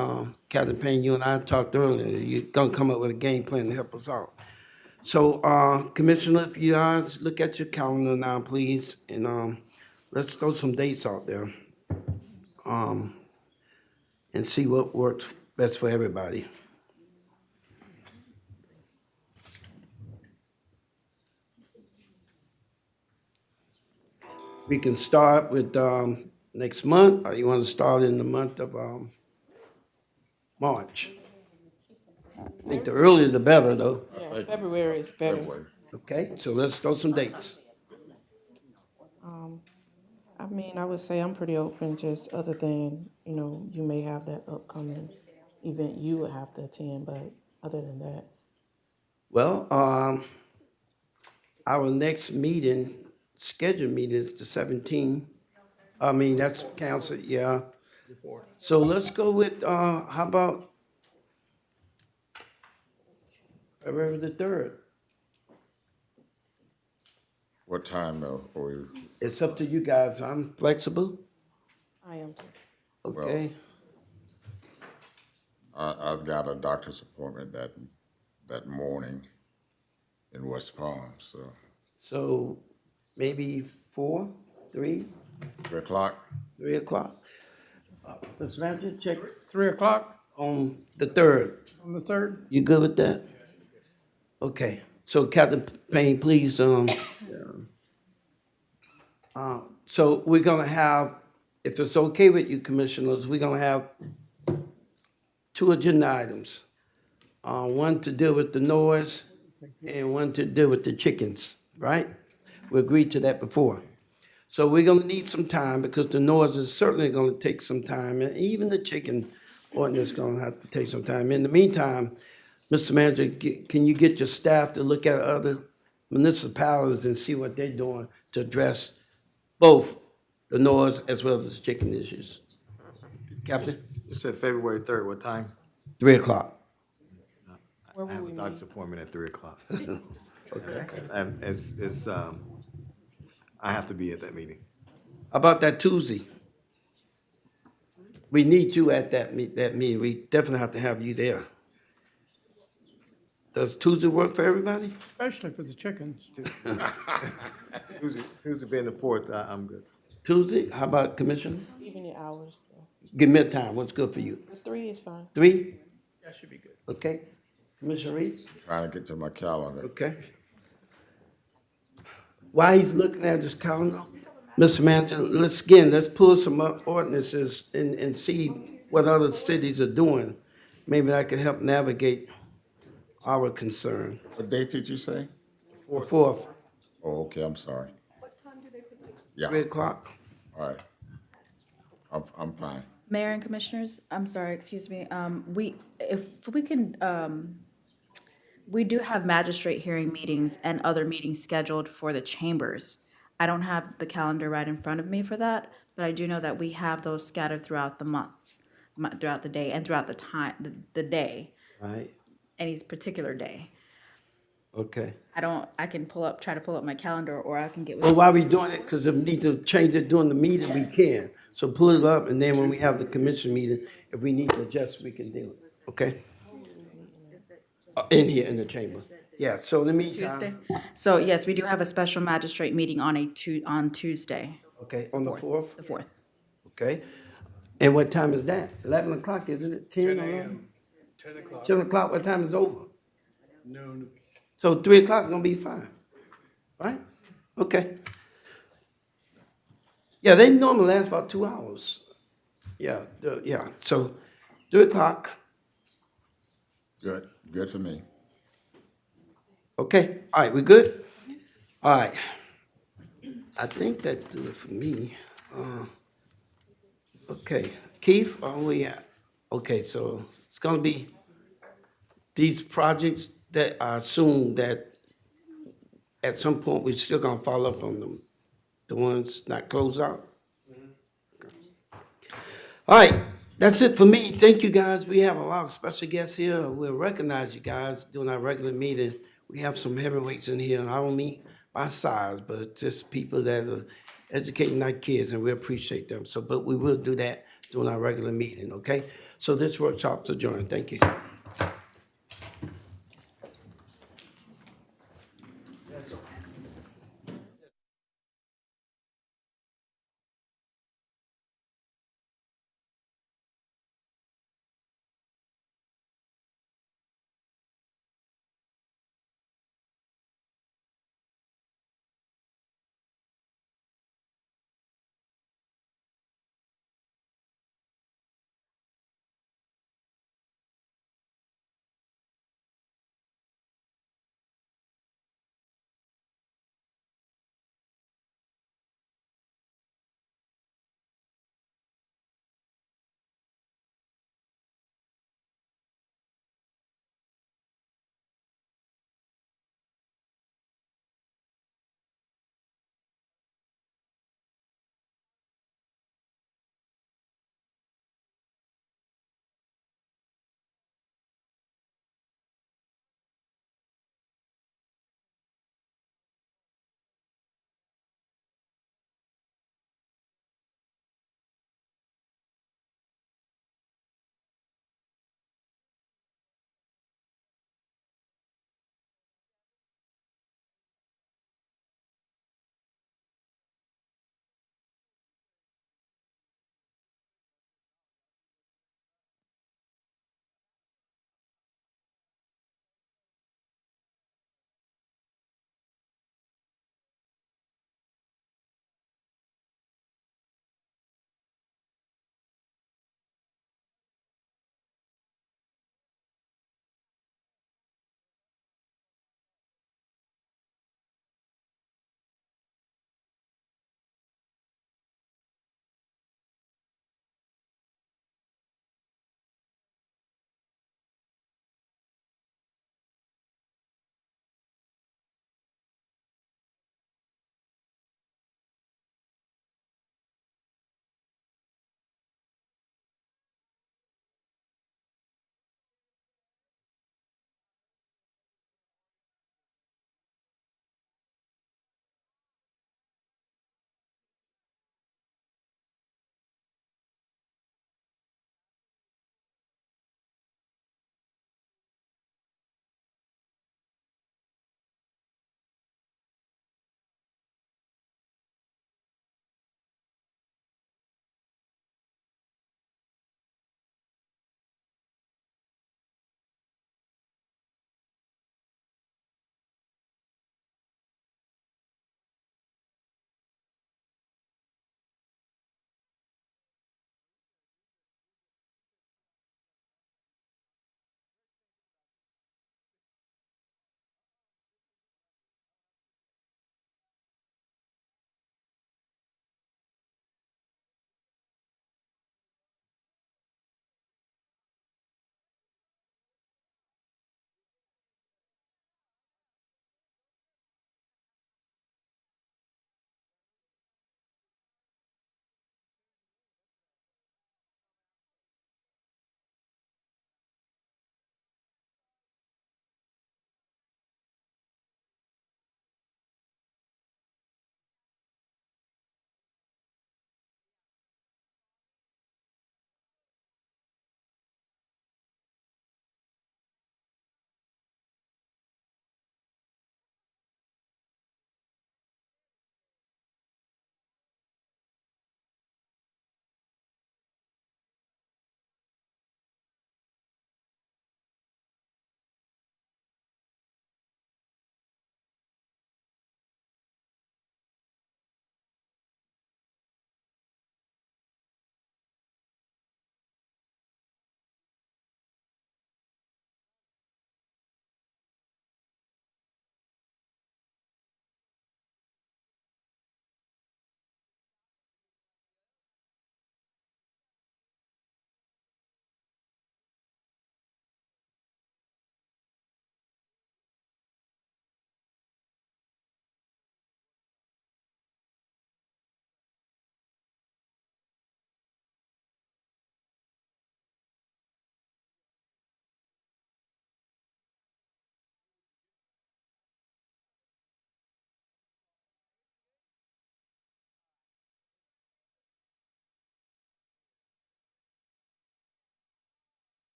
Captain Payne, you and I talked earlier, you're gonna come up with a game plan to help us out. So, Commissioner, if you guys look at your calendar now, please, and let's throw some dates out there. And see what works best for everybody. We can start with next month, or you want to start in the month of March? I think the earlier the better, though. Yeah, February is better. February. Okay, so let's throw some dates. I mean, I would say I'm pretty open, just other than, you know, you may have that upcoming event you would have to attend, but other than that. Well, our next meeting, scheduled meeting is the 17th. I mean, that's council, yeah. So let's go with, how about February the 3rd? What time are we? It's up to you guys. I'm flexible, I am too. okay? I've got a doctor's appointment that morning in West Palm, so So maybe 4, 3, 3 o'clock? 3 o'clock? Ms. Manager, check 3 o'clock on the 3rd. on the 3rd? You good with that? Okay, so Captain Payne, please, so we're gonna have, if it's okay with you commissioners, we're gonna have 2 agenda items. One to deal with the noise and one to deal with the chickens, right? We agreed to that before. So we're gonna need some time because the noise is certainly gonna take some time, and even the chicken ordinance is gonna have to take some time. In the meantime, Mr. Manager, can you get your staff to look at other municipalities and see what they're doing to address both the noise as well as the chicken issues? Captain, You said February 3rd, what time? 3 o'clock. Where I will have we a meet? doctor's appointment at 3 o'clock. Okay. And it's, I have to be at that meeting. How about that Tuesday? We need you at that meeting. We definitely have to have you there. Does Tuesday work for everybody? Especially for the chickens. Tuesday being the 4th, I'm good. Tuesday, how about Commissioner? Evening hours, though. Give me a time, what's good for you? 3 is fine. 3? That should be good. Okay. Commissioner Reese? Trying to get to my calendar. Okay. While he's looking at his calendar, Mr. Manager, let's pull some ordinances and see what other cities are doing. Maybe I could help navigate our concern. What date did you say? 4th, Oh, okay, I'm sorry. What time do they put the? 3 Yeah, o'clock. all right. I'm fine. Mayor and Commissioners, I'm sorry, excuse me, if we can, we do have magistrate hearing meetings and other meetings scheduled for the chambers. I don't have the calendar right in front of me for that, but I do know that we have those scattered throughout the months, throughout the day and throughout the time, the day, Right, any particular day. okay. I can try to pull up my calendar, or I can get Well, with, while we doing it, because if we need to change it during the meeting, we can. So pull it up, and then when we have the commission meeting, if we need to adjust, we can do it, okay? In here, in the chamber. Yeah, so in the Tuesday. meantime. So yes, we do have a special magistrate meeting on on Tuesday, Okay, on the 4th, the 4th. okay? And what time is that? 11 o'clock, isn't it? 10, 11? 10 o'clock. 10 o'clock, what time is over? Noon. So 3 o'clock gonna be fine, right? Okay. Yeah, they normally last about 2 hours. Yeah, yeah, so 3 o'clock, Good for me. okay, all right, we good? All right. I think that do it for me. Okay, Keith, where we at? Okay, so it's gonna be these projects that I assume that at some point we're still gonna follow up on them, the ones not closed out. All right, That's it for me. Thank you, guys. We have a lot of special guests here. We'll recognize you guys during our regular meeting. We have some heavyweights in here, and I don't mean by size, but just people that are educating our kids, and we appreciate them. So, but we will do that during our regular meeting, okay? So this workshop's adjourned. Thank you.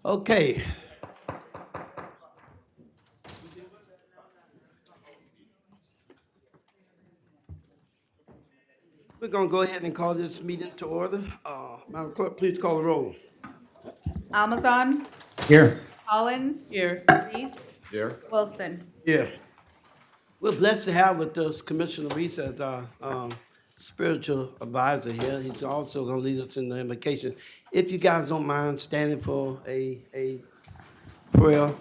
Okay. We're gonna go ahead and call this meeting to order. Madam Clerk, please call the roll. Almazan, Here. Collins. Here. Reese. Here? Wilson. Yeah. We're blessed to have with us Commissioner Reese as our spiritual advisor here. He's also gonna lead us in the invocation. If you guys don't mind standing for a prayer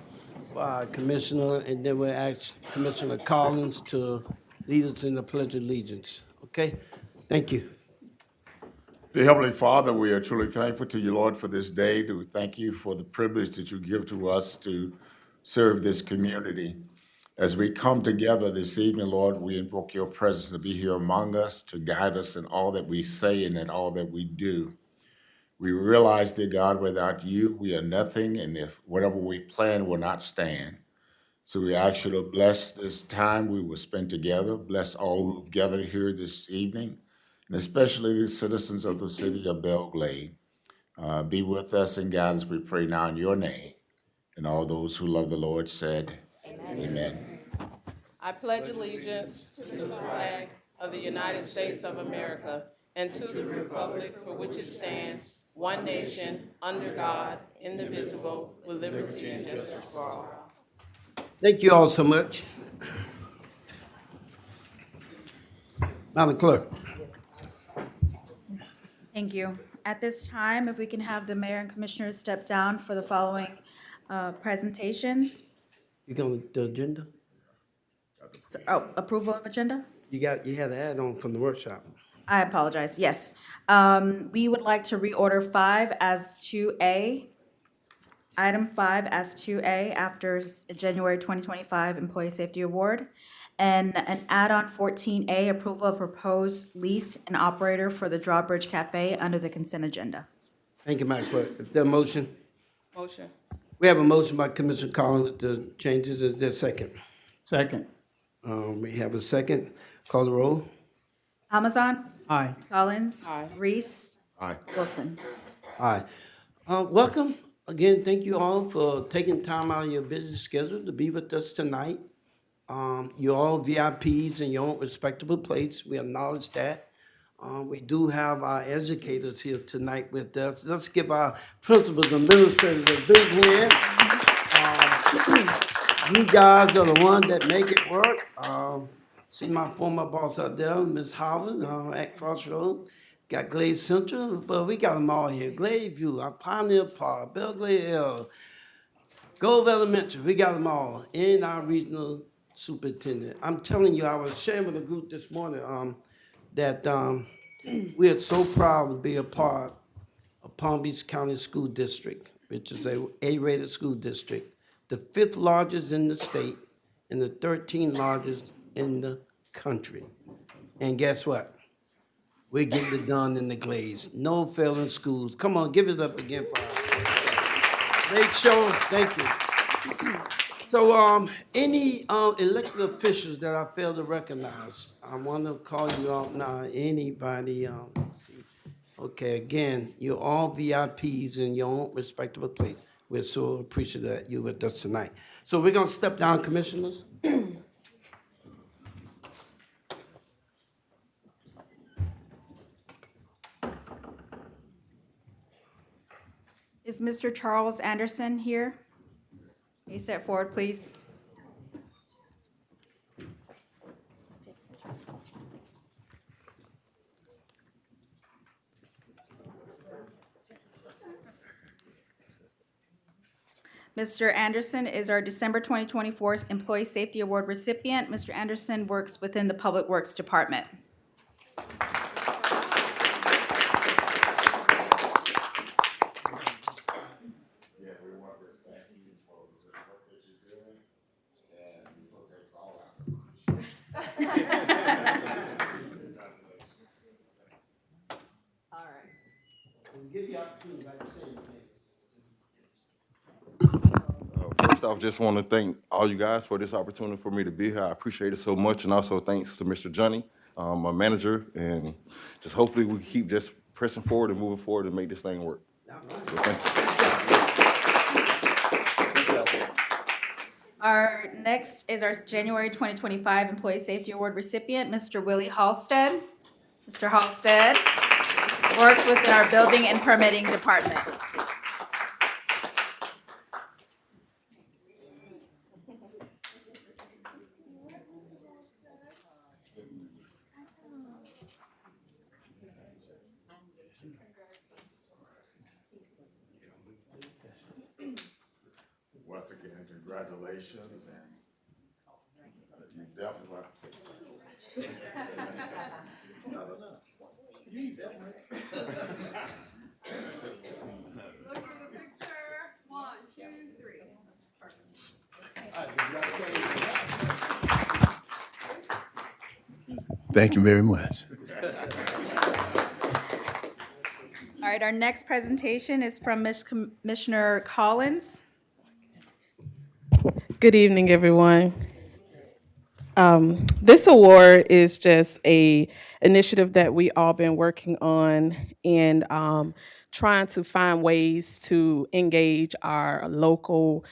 for our Commissioner, and then we'll ask Commissioner Collins to lead us in the Pledge of Allegiance. Okay? Thank you. Dear Heavenly Father, we are truly thankful to you, Lord, for this day. We thank you for the privilege that you give to us to serve this community. As we come together this evening, Lord, we invoke your presence to be here among us, to guide us in all that we say and in all that we do. We realize, dear God, without you, we are nothing, and if whatever we plan will not stand. So we ask you to bless this time we will spend together, bless all who've gathered here this evening, and especially the citizens of the city of Belle, Glade. Be with us and guide us, we pray now in your name. And all those who love the Lord said, Amen. I pledge allegiance to the flag of the United States of America and to the republic for which it stands, one nation, under God, indivisible, with liberty and justice for all. Thank you all so much. Madam Clerk. Thank you. At this time, if we can have the mayor and commissioners step down for the following presentations. You got the agenda? Approval of agenda? You had an add-on from the workshop. I apologize, yes. We would like to reorder 5 as 2A. Item 5 as 2A after January 2025 Employee Safety Award. And an add-on 14A, approval of proposed lease and operator for the Drawbridge Cafe under the consent agenda. Thank you, Madam Clerk. Is there a motion? Motion. We have a motion by Commissioner Collins with the changes. Is there a second? Second. We have a second. Call the roll. Almazan, Aye. Collins. Aye. Reese. Aye. Wilson. Aye. Welcome. Again, thank you all for taking time out of your busy schedule to be with us tonight. You're all VIPs in your own respectable place. We acknowledge that. We do have our educators here tonight with us. Let's give our principals and administrators a big hand. You guys are the ones that make it work. See my former boss out there, Ms. Howard, at Crossroad. Got Glade Central, but we got them all here. Glade View, our Pioneer Park, Belle Glade Hill, Grove Elementary, we got them all, and our regional superintendent. I'm telling you, I was sharing with the group this morning that we are so proud to be a part of Palm Beach County School District, which is a A-rated school district, the 5th largest in the state and the 13th largest in the country. And guess what? We're getting it done in the Glades. No failing schools. Come on, give it up again for us. Great show. Thank you. So, any elected officials that I fail to recognize, I want to call you out now. Anybody? Okay, again, you're all VIPs in your own respectable place. We're so appreciative that you're with us tonight. So we're gonna step down, commissioners. Is Mr. Charles Anderson here? Can you step forward, please? Mr. Anderson is our December 2024 Employee Safety Award recipient. Mr. Anderson works within the Public Works Department. First off, just want to thank all you guys for this opportunity for me to be here. I appreciate it so much, and also thanks to Mr. Johnny, my manager, and just hopefully we keep just pressing forward and moving forward and make this thing work. So thank you. Our next is our January 2025 Employee Safety Award recipient, Mr. Willie Halstead. Mr. Halstead works within our Building and Permitting Department. Once again, congratulations, and you definitely want to take some. Thank you very much. All right, our next presentation is from Commissioner Collins. Good evening, everyone. This award is just a initiative that we all been working on and trying to find ways to engage our local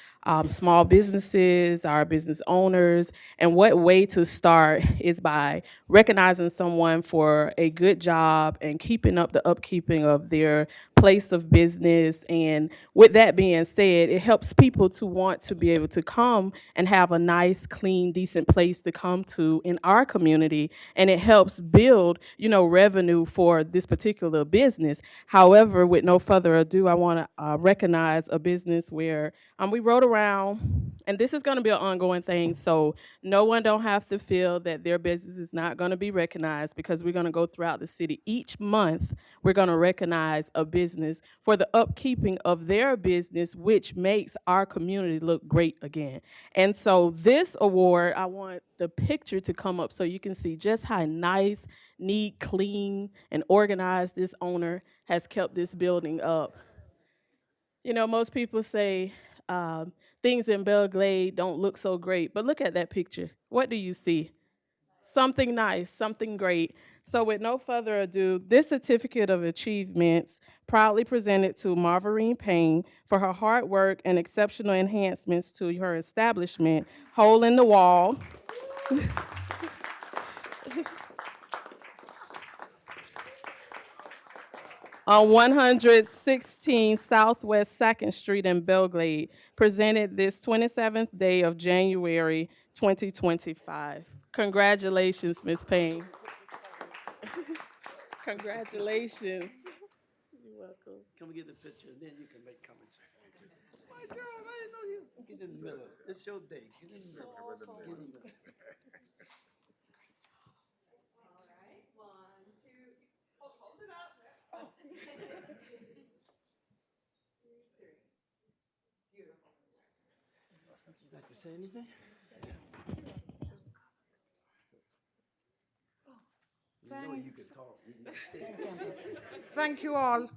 small businesses, our business owners, and what way to start is by recognizing someone for a good job and keeping up the upkeeping of their place of business. And with that being said, it helps people to want to be able to come and have a nice, clean, decent place to come to in our community. And it helps build, revenue for this particular business. However, with no further ado, I want to recognize a business where we rode around, and this is going to be an ongoing thing, so no one don't have to feel that their business is not going to be recognized, because we're going to go throughout the city. Each month, we're going to recognize a business for the upkeeping of their business, which makes our community look great again. And so this award, I want the picture to come up so you can see just how nice, neat, clean, and organized this owner has kept this building up. Most people say things in Belle Glade don't look so great, but look at that picture. What do you see? Something nice, something great. So with no further ado, this certificate of achievements proudly presented to Marverine Payne for her hard work and exceptional enhancements to her establishment, Hole in the Wall. On 116 Southwest 2nd Street in Belle Glade, presented this 27th day of January 2025. Congratulations, Ms. Payne. Congratulations. You're welcome. Can we get the picture, and then you can make comments. My girl, I didn't know you. Get in the middle. It's your day. Get in the middle. Get in the middle. Would you like to say anything? You know you can talk. Thank you all.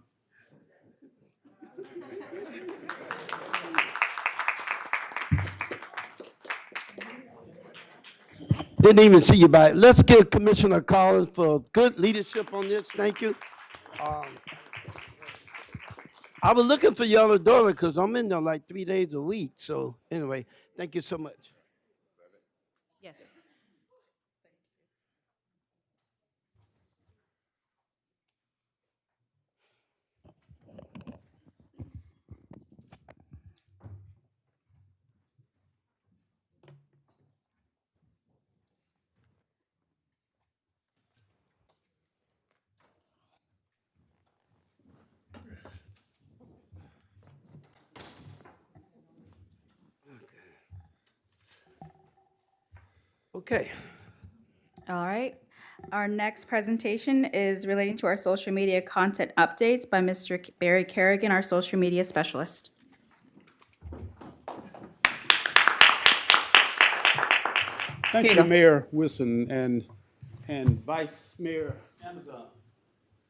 Didn't even see you by it. Let's give Commissioner Collins for good leadership on this. Thank you. I was looking for your other daughter because I'm in there like 3 days a week. So anyway, thank you so much. Yes. Okay. All right. Our next presentation is relating to our social media content updates by Mr. Barry Kerrigan, our social media specialist. Thank you, Mayor Wilson and Vice Mayor Amazon,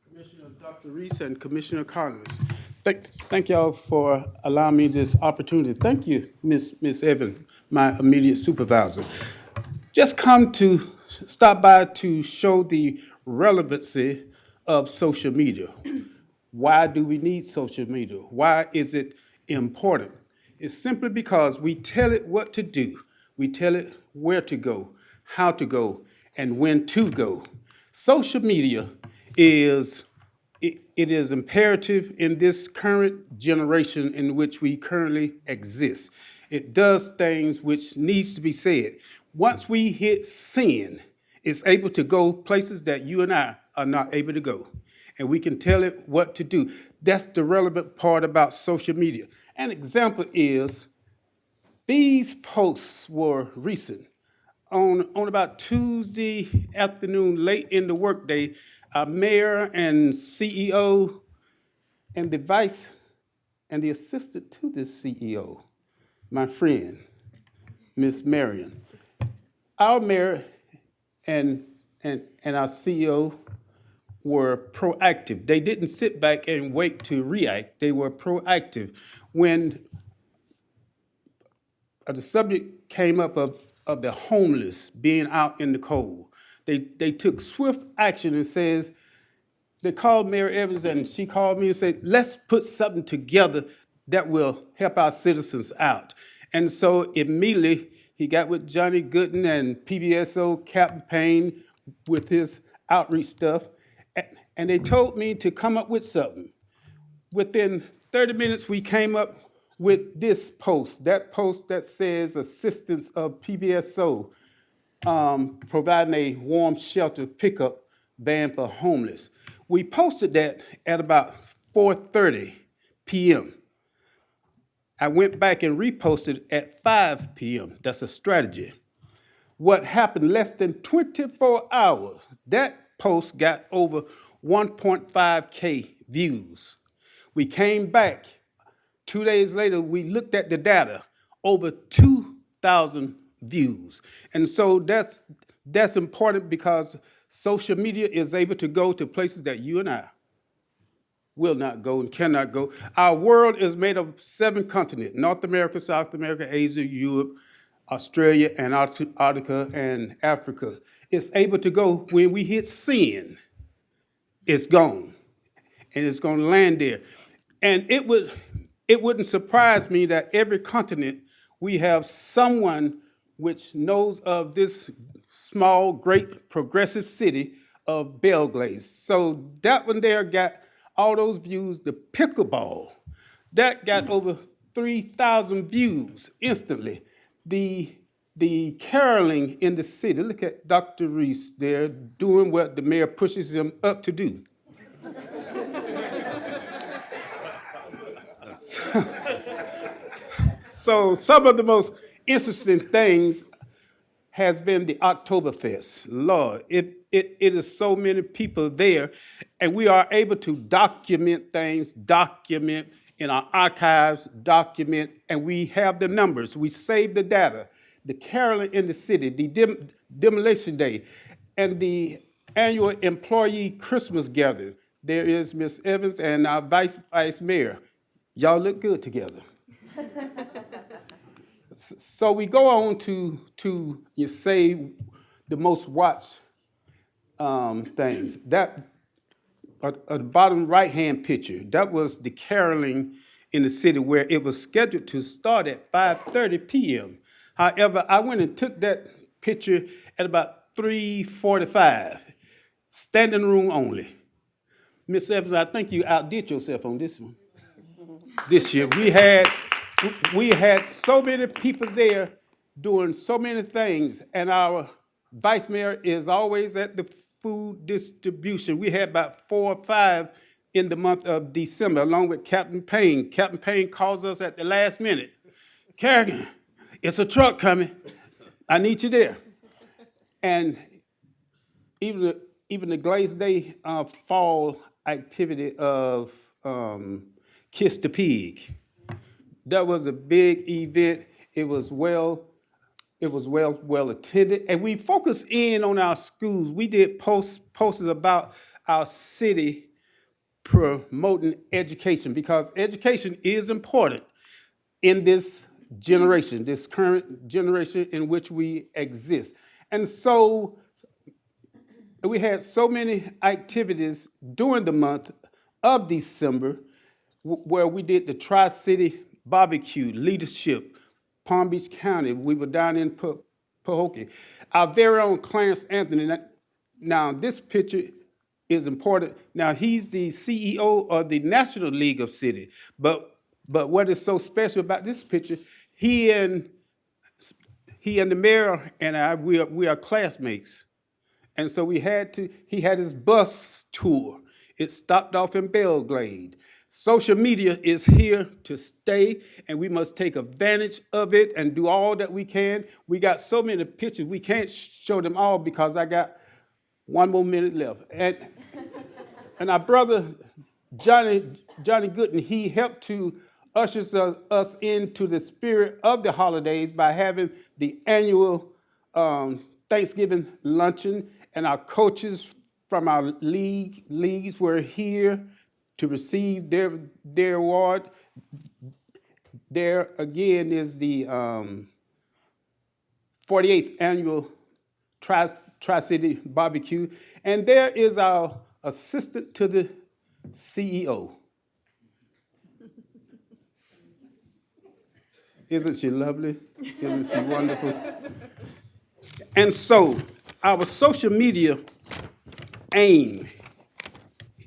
Commissioner Dr. Reese and Commissioner Collins. Thank y'all for allowing me this opportunity. Thank you, Ms. Evans, my immediate supervisor. Just stop by to show the relevancy of social media. Why do we need social media? Why is it important? is simply because we tell it what to do. We tell it where to go, how to go, and when to go. Social media is it is imperative in this current generation in which we currently exist. It does things which needs to be said. Once we hit sin, it's able to go places that you and I are not able to go. And we can tell it what to do. That's the relevant part about social media. An example is these posts were recent. On about Tuesday afternoon, late in the workday, our mayor and CEO and the vice and the assistant to this CEO, my friend, Miss Marion. Our mayor and our CEO were proactive. They didn't sit back and wait to react. They were proactive. When the subject came up of the homeless being out in the cold, they took swift action and says, they called Mayor Evans and she called me and said, let's put something together that will help our citizens out. And so immediately he got with Johnny Gooden and PBSO Captain Payne with his outreach stuff, and they told me to come up with something. Within 30 minutes, we came up with this post that says assistance of PBSO providing a warm shelter pickup van for homeless. We posted that at about 4:30 p.m. I went back and reposted at 5 p.m. That's a strategy. What happened less than 24 hours, that post got over 1.5K views. We came back 2 days later, we looked at the data, over 2,000 views. And so that's important because social media is able to go to places that you and I will not go and cannot go. Our world is made of 7 continents: North America, South America, Asia, Europe, Australia, and Antarctica, and Africa. It's able to go. When we hit sin, it's gone, and it's going to land there. And it wouldn't surprise me that every continent we have someone which knows of this small, great, progressive city of Belle, Glade. So that one there got all those views. The pickleball, that got over 3,000 views instantly. The caroling in the city, look at Dr. Reese there doing what the mayor pushes him up to do. So some of the most interesting things has been the Oktoberfest. Lord, it is so many people there, and we are able to document things, document in our archives, document, and we have the numbers. We save the data. The caroling in the city, the demolition day, and the annual employee Christmas gathering. There is Miss Evans and our vice mayor. Y'all look good together. So we go on to you say the most watched things. That at the bottom right-hand picture, that was the caroling in the city where it was scheduled to start at 5:30 p.m. However, I went and took that picture at about 3:45, standing room only. Miss Evans, I think you outdid yourself on this one. This year, we had so many people there doing so many things, and our vice mayor is always at the food distribution. We had about 4 or 5 in the month of December, along with Captain Payne. Captain Payne calls us at the last minute. Kerrigan, it's a truck coming. I need you there. And even the Glade Day fall activity of Kiss the Pig. That was a big event. It was well attended, and we focused in on our schools. We did posters about our city promoting education, because education is important in this generation, this current generation in which we exist. And so we had so many activities during the month of December where we did the Tri-City barbecue, leadership, Palm Beach County. We were down in Pahokee. Our very own Clarence Anthony. Now, this picture is important. Now, he's the CEO of the National League of Cities. But what is so special about this picture, he and the mayor and I, we are classmates. And so he had his bus tour. It stopped off in Belle, Glade. Social media is here to stay, and we must take advantage of it and do all that we can. We got so many pictures, we can't show them all because I got 1 more minute left. And our brother, Johnny Gooden, he helped to usher us into the spirit of the holidays by having the annual Thanksgiving luncheon, and our coaches from our leagues were here to receive their award. There again is the 48th annual Tri-City Barbecue, and there is our assistant to the CEO. Isn't she lovely? Isn't she wonderful? And so, our social media aim,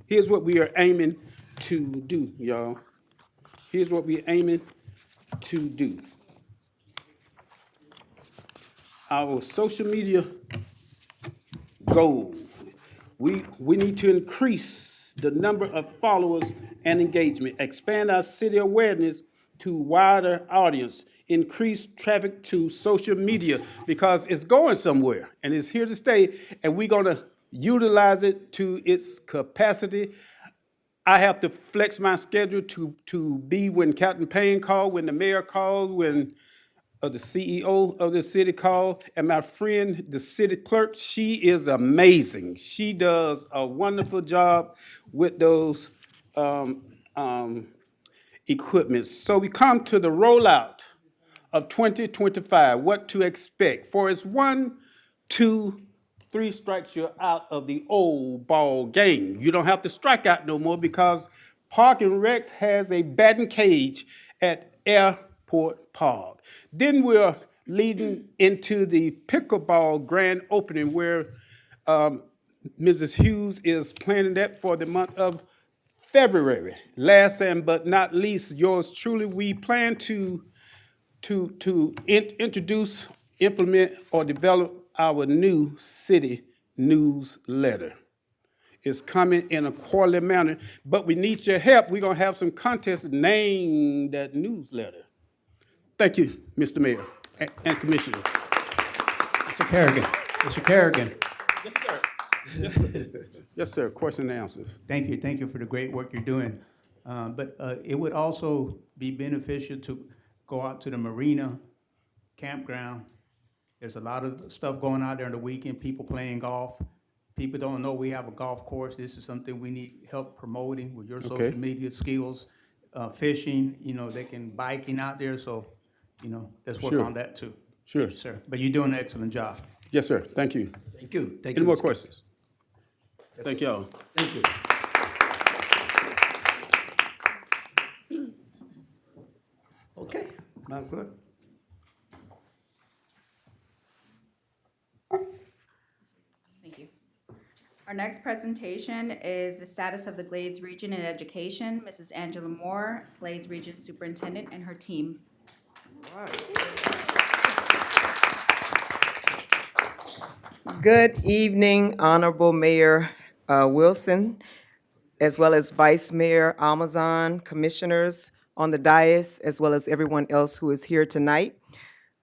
here's what we are aiming to do, y'all. Here's what we're aiming to do. Our social media goal, we need to increase the number of followers and engagement, expand our city awareness to wider audience, increase traffic to social media because it's going somewhere and it's here to stay, and we're gonna utilize it to its capacity. I have to flex my schedule to be when Captain Payne called, when the mayor called, when the CEO of the city called, and my friend, the city clerk, she is amazing. She does a wonderful job with those equipment. So we come to the rollout of 2025, what to expect. For it's 1, 2, 3 strikes, you're out of the old ball game. You don't have to strike out no more because Park and Recs has a batting cage at Airport Park. Then we're leading into the pickleball grand opening where Mrs. Hughes is planning that for the month of February. Last and but not least, yours truly, we plan to introduce, implement, or develop our new city newsletter. It's coming in a quarterly manner, but we need your help. We're gonna have some contests to name that newsletter. Thank you, Mr. Mayor and Commissioner. Mr. Kerrigan. Mr. Kerrigan. Yes, sir. Yes, sir. Yes, sir. Question and answers. Thank you for the great work you're doing. But it would also be beneficial to go out to the marina, campground. There's a lot of stuff going out there on the weekend, people playing golf. People don't know we have a golf course. This is something we need help promoting with your social media skills. Fishing, they can biking out there, so, let's work on that too. Sure. Thank you, sir. But you're doing an excellent job. Yes, sir. Thank you. Thank you. Thank Any you. more Mr. questions? That's Thank it. y'all. Thank you. Okay, not good. Thank you. Our next presentation is the status of the Glades Region in Education. Mrs. Angela Moore, Glades Region Superintendent, and her team. Good evening, Honorable Mayor Wilson, as well as Vice Mayor Almazan, commissioners on the dais, as well as everyone else who is here tonight.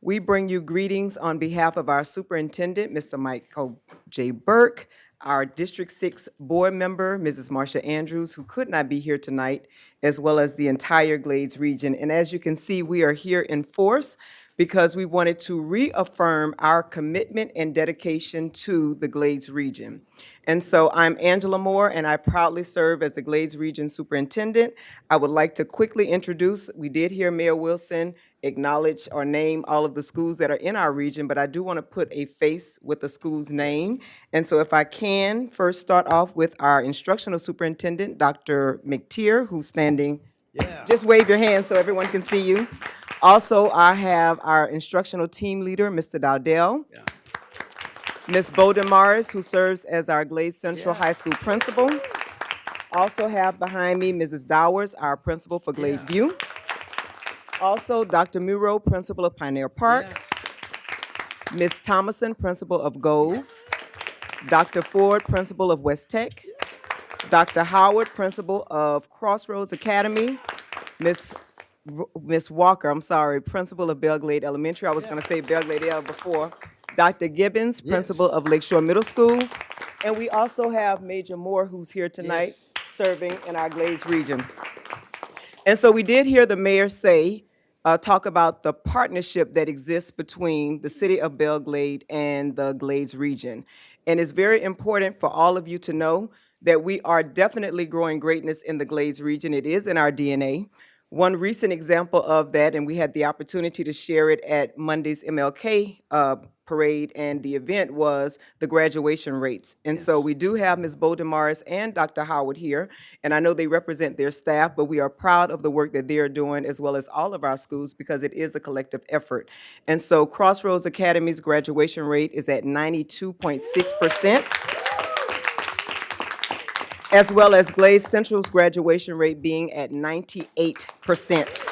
We bring you greetings on behalf of our superintendent, Mr. Michael J. Burke, our District 6 board member, Mrs. Marsha Andrews, who could not be here tonight, as well as the entire Glades region. And as you can see, we are here in force because we wanted to reaffirm our commitment and dedication to the Glades region. And so I'm Angela Moore, and I proudly serve as the Glades Region Superintendent. I would like to quickly introduce, we did hear Mayor Wilson acknowledge or name all of the schools that are in our region, but I do want to put a face with the school's name. And so if I can, first start off with our instructional superintendent, Dr. McTier, who's standing Yeah. Just wave your hand so everyone can see you. Also, I have our instructional team leader, Mr. Dowdell. Yeah. Ms. Bowden Morris, who serves as our Glade Central Yeah. High School principal. Also have behind me Mrs. Dowers, our principal for Glade Yeah. View. Also, Dr. Muro, principal of Pioneer Park. Yes. Ms. Thomason, principal of Gove. Dr. Ford, principal of West Tech. Dr. Howard, principal of Crossroads Academy. Miss Walker, I'm sorry, principal of Belle Glade Elementary. I was gonna say Belle Glade L before. Dr. Gibbons, principal Yes. of Lakeshore Middle School. And we also have Major Moore, who's here tonight, Yes. serving in our Glades region. And so we did hear the mayor say, talk about the partnership that exists between the city of Belle Glade and the Glades region. And it's very important for all of you to know that we are definitely growing greatness in the Glades region. It is in our DNA. One recent example of that, and we had the opportunity to share it at Monday's MLK parade, and the event was the graduation rates. And so Yes. we do have Ms. Bowden Morris and Dr. Howard here, and I know they represent their staff, but we are proud of the work that they are doing, as well as all of our schools, because it is a collective effort. And so Crossroads Academy's graduation rate is at 92.6%. As well as Glade Central's graduation rate being at 98%.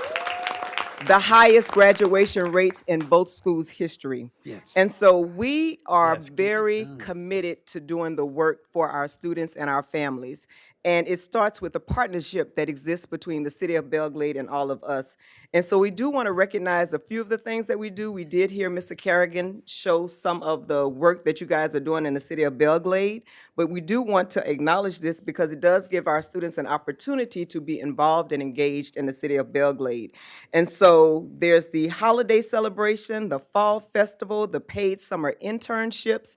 The highest graduation rates in both schools' history. Yes. And so we are Yes, get it very done. committed to doing the work for our students and our families. And it starts with a partnership that exists between the city of Belle Glade and all of us. And so we do want to recognize a few of the things that we do. We did hear Mr. Kerrigan show some of the work that you guys are doing in the city of Belle Glade, but we do want to acknowledge this because it does give our students an opportunity to be involved and engaged in the city of Belle Glade. And so there's the holiday celebration, the fall festival, the paid summer internships.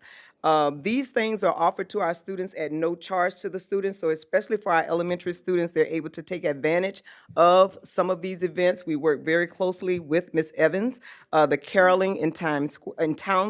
These things are offered to our students at no charge to the students, so especially for our elementary students, they're able to take advantage of some of these events. We work very closely with Ms. Evans, the caroling in Town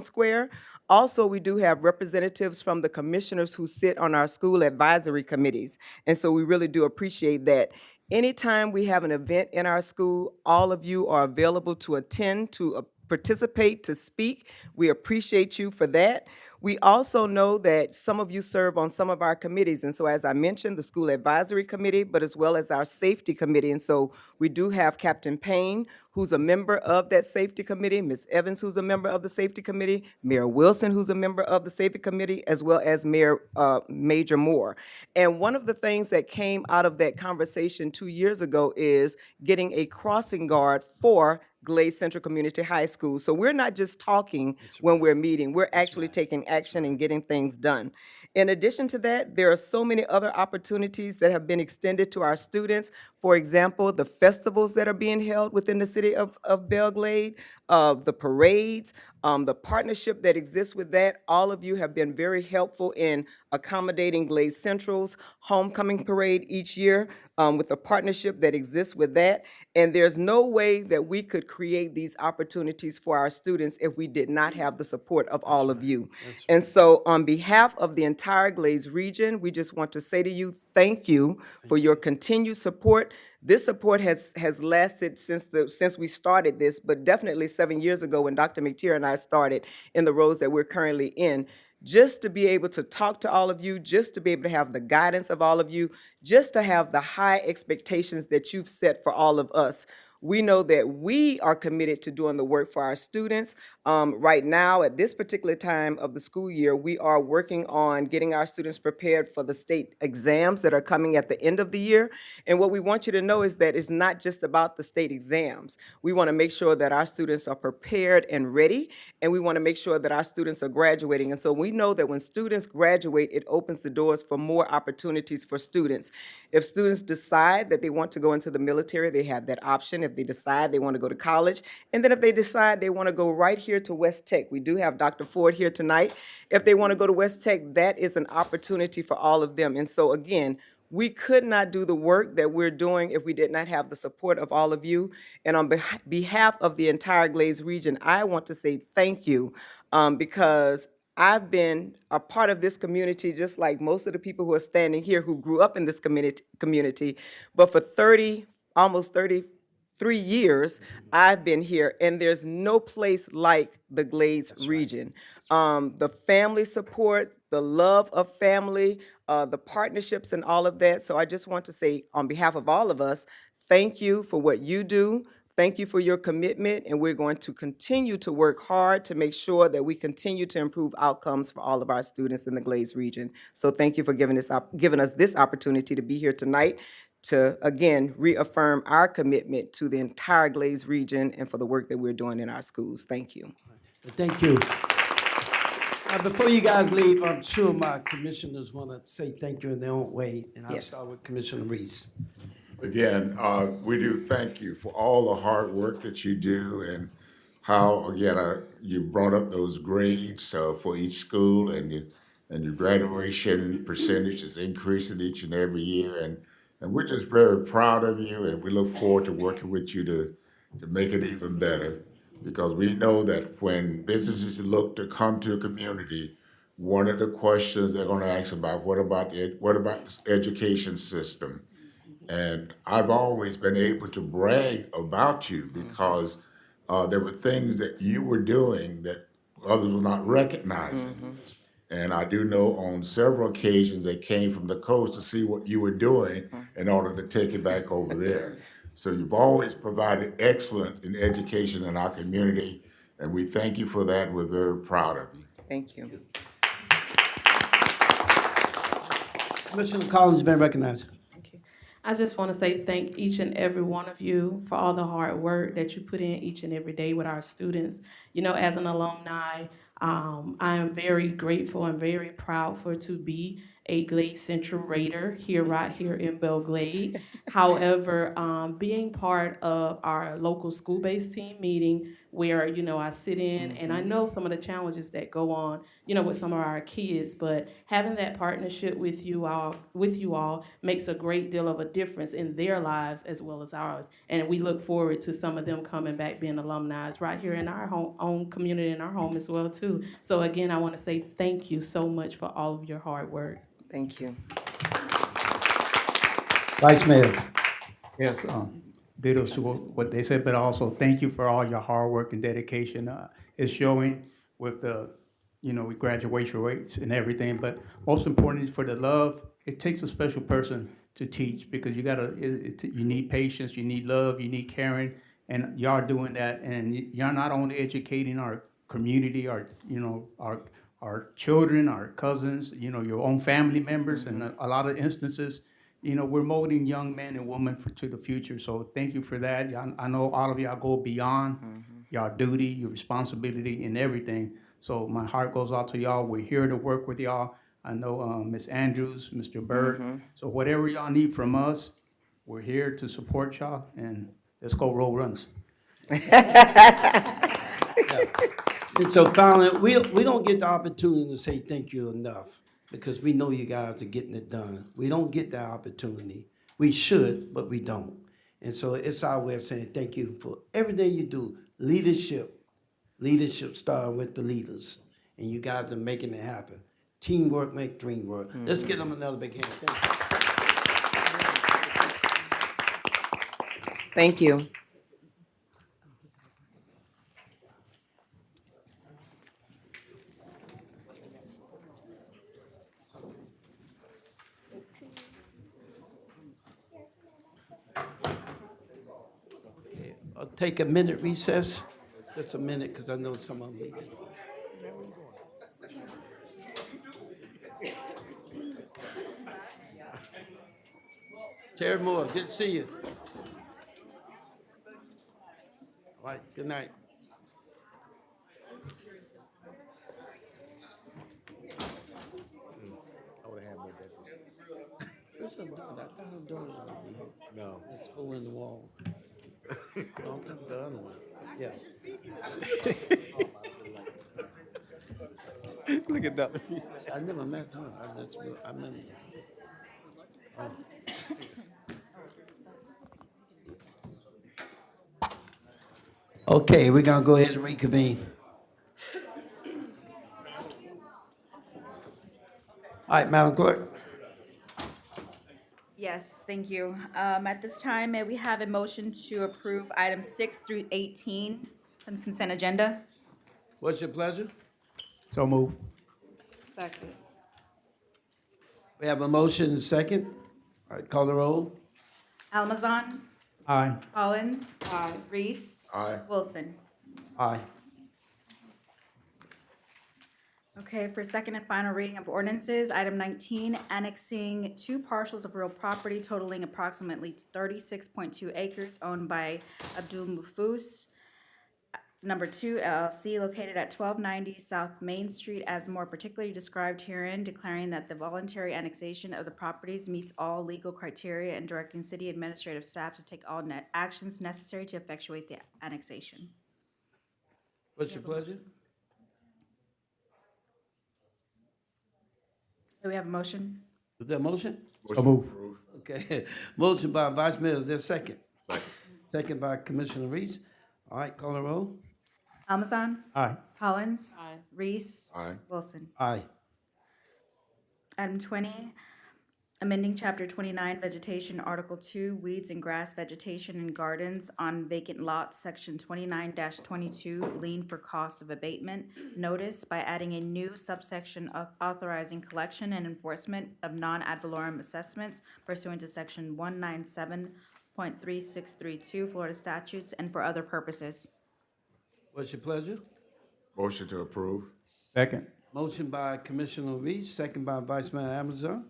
Square. Also, we do have representatives from the commissioners who sit on our school advisory committees, and so we really do appreciate that. Anytime we have an event in our school, all of you are available to attend, to participate, to speak. We appreciate you for that. We also know that some of you serve on some of our committees, and so as I mentioned, the School Advisory Committee, but as well as our Safety Committee. And so we do have Captain Payne, who's a member of that Safety Committee, Ms. Evans, who's a member of the Safety Committee, Mayor Wilson, who's a member of the Safety Committee, as well as Major Moore. And one of the things that came out of that conversation 2 years ago is getting a crossing guard for Glade Central Community High School. So we're not just talking when we're meeting, we're actually taking action and getting things done. In addition to that, there are so many other opportunities that have been extended to our students. For example, the festivals that are being held within the city of Belle Glade, the parades, the partnership that exists with that. All of you have been very helpful in accommodating Glade Central's homecoming parade each year, with the partnership that exists with that. And there's no way that we could create these opportunities for our students if we did not have the support of all of you. And so on behalf of the entire Glades region, we just want to say to you, thank you for your continued support. This support has lasted since we started this, but definitely 7 years ago when Dr. McTeer and I started in the roles that we're currently in. Just to be able to talk to all of you, just to be able to have the guidance of all of you, just to have the high expectations that you've set for all of us. We know that we are committed to doing the work for our students. Right now, at this particular time of the school year, we are working on getting our students prepared for the state exams that are coming at the end of the year. And what we want you to know is that it's not just about the state exams. We want to make sure that our students are prepared and ready, and we want to make sure that our students are graduating. And so we know that when students graduate, it opens the doors for more opportunities for students. If students decide that they want to go into the military, they have that option. If they decide they want to go to college, and then if they decide they want to go right here to West Tech, we do have Dr. Ford here tonight. If they want to go to West Tech, that is an opportunity for all of them. And so again, we could not do the work that we're doing if we did not have the support of all of you. And on behalf of the entire Glades region, I want to say thank you, because I've been a part of this community, just like most of the people who are standing here who grew up in this community. But for 30, almost 33 years I've been here, and there's no place like the Glades region. The family support, the love of family, the partnerships and all of that. So I just want to say, on behalf of all of us, thank you for what you do. Thank you for your commitment, and we're going to continue to work hard to make sure that we continue to improve outcomes for all of our students in the Glades region. So thank you for giving us this opportunity to be here tonight to, again, reaffirm our commitment to the entire Glades region and for the work that we're doing in our schools. Thank you. Thank you. Before you guys leave, I'm sure my commissioners want to say thank you in their own way, and I'll Yes. start with Commissioner Reese. Again, we do thank you for all the hard work that you do and how, again, you brought up those grades for each school, and your graduation percentage is increasing each and every year. And we're just very proud of you, and we look forward to working with you to make it even better. Because we know that when businesses look to come to a community, one of the questions they're going to ask about, what about this education system? And I've always been able to brag about you because there were things that you were doing that others were not recognizing. And I do know on several occasions they came from the coast to see what you were doing in order to take it back over there. So you've always provided excellent in education in our community, and we thank you for that. We're very proud of you. Thank you. Commissioner Collins has been recognized. I just want to say thank each and every one of you for all the hard work that you put in each and every day with our students. You know, as an alumni, I am very grateful and very proud to be a Glade Central Raider right here in Belle Glade. However, being part of our local school-based team meeting where, you know, I sit in and I know some of the challenges that go on, you know, with some of our kids, but having that partnership with you all makes a great deal of a difference in their lives as well as ours. And we look forward to some of them coming back being alumni right here in our own community, in our home as well too. So again, I want to say thank you so much for all of your hard work. Thank you. Vice Mayor. Yes, ditto to what they said, but also thank you for all your hard work and dedication. It's showing with the, you know, with graduation rates and everything, but most important for the love. It takes a special person to teach because you you need patience, you need love, you need caring, and y'all doing that. And y'all not only educating our community, our children, our cousins, you know, your own family members, and a lot of instances, you know, we're molding young men and women to the future. So thank you for that. I know all of y'all go beyond y'all duty, your responsibility, and everything. So my heart goes out to y'all. We're here to work with y'all. I know Ms. Andrews, Mr. Bird. So whatever y'all need from us, we're here to support y'all, and let's go Roll Runners. And so finally, we don't get the opportunity to say thank you enough because we know you guys are getting it done. We don't get that opportunity. We should, but we don't. And so it's our way of saying thank you for everything you do. Leadership starting with the leaders, and you guys are making it happen. Teamwork make dream work. Let's give them another big hand. Thank you. I'll take a minute recess. Just a minute, because I know some of them. Terry Moore, good to see you. All right, good night. I would have had more breakfast. What's up, dog? I thought I'm doing it. No. Let's go in the wall. Don't take the other one. Yeah. Look at that. I never met her. I met her. Oh. Okay, we're gonna go ahead and reconvene. All right, Madam Clerk. Yes. Yes, thank you. At this time, may we have a motion to approve items 6 through 18 on the consent agenda? What's your pleasure? So move. Second. We have a motion and second. All right, call the roll. Almazan, Aye. Collins, Aye. Reese, Aye. Wilson. Aye. Okay, for second and final reading of ordinances, item 19, annexing 2 parcels of real property totaling approximately 36.2 acres owned by Abdul Mufus, number 2 LLC, located at 1290 South Main Street, as more particularly described herein, declaring that the voluntary annexation of the properties meets all legal criteria and directing city administrative staff to take all actions necessary to effectuate the annexation. What's your pleasure? Do we have a motion? Is there a motion? So move. Approve. Okay, motion by Vice Mayor, is there a second? Second. Second by Commissioner Reese. All right, call the roll. Almazan, Aye. Collins, Aye. Reese, Aye. Wilson. Aye. Item 20, amending Chapter 29 Vegetation, Article 2, Weeds and Grass Vegetation and Gardens on Vacant Lots, Section 29-22, Lien for Cost of Abatement Notice by adding a new subsection authorizing collection and enforcement of non-ad valorem assessments pursuant to Section 197.3632 Florida statutes and for other purposes. What's your pleasure? Motion to approve. Second. Motion by Commissioner Reese, second by Vice Mayor Amazon.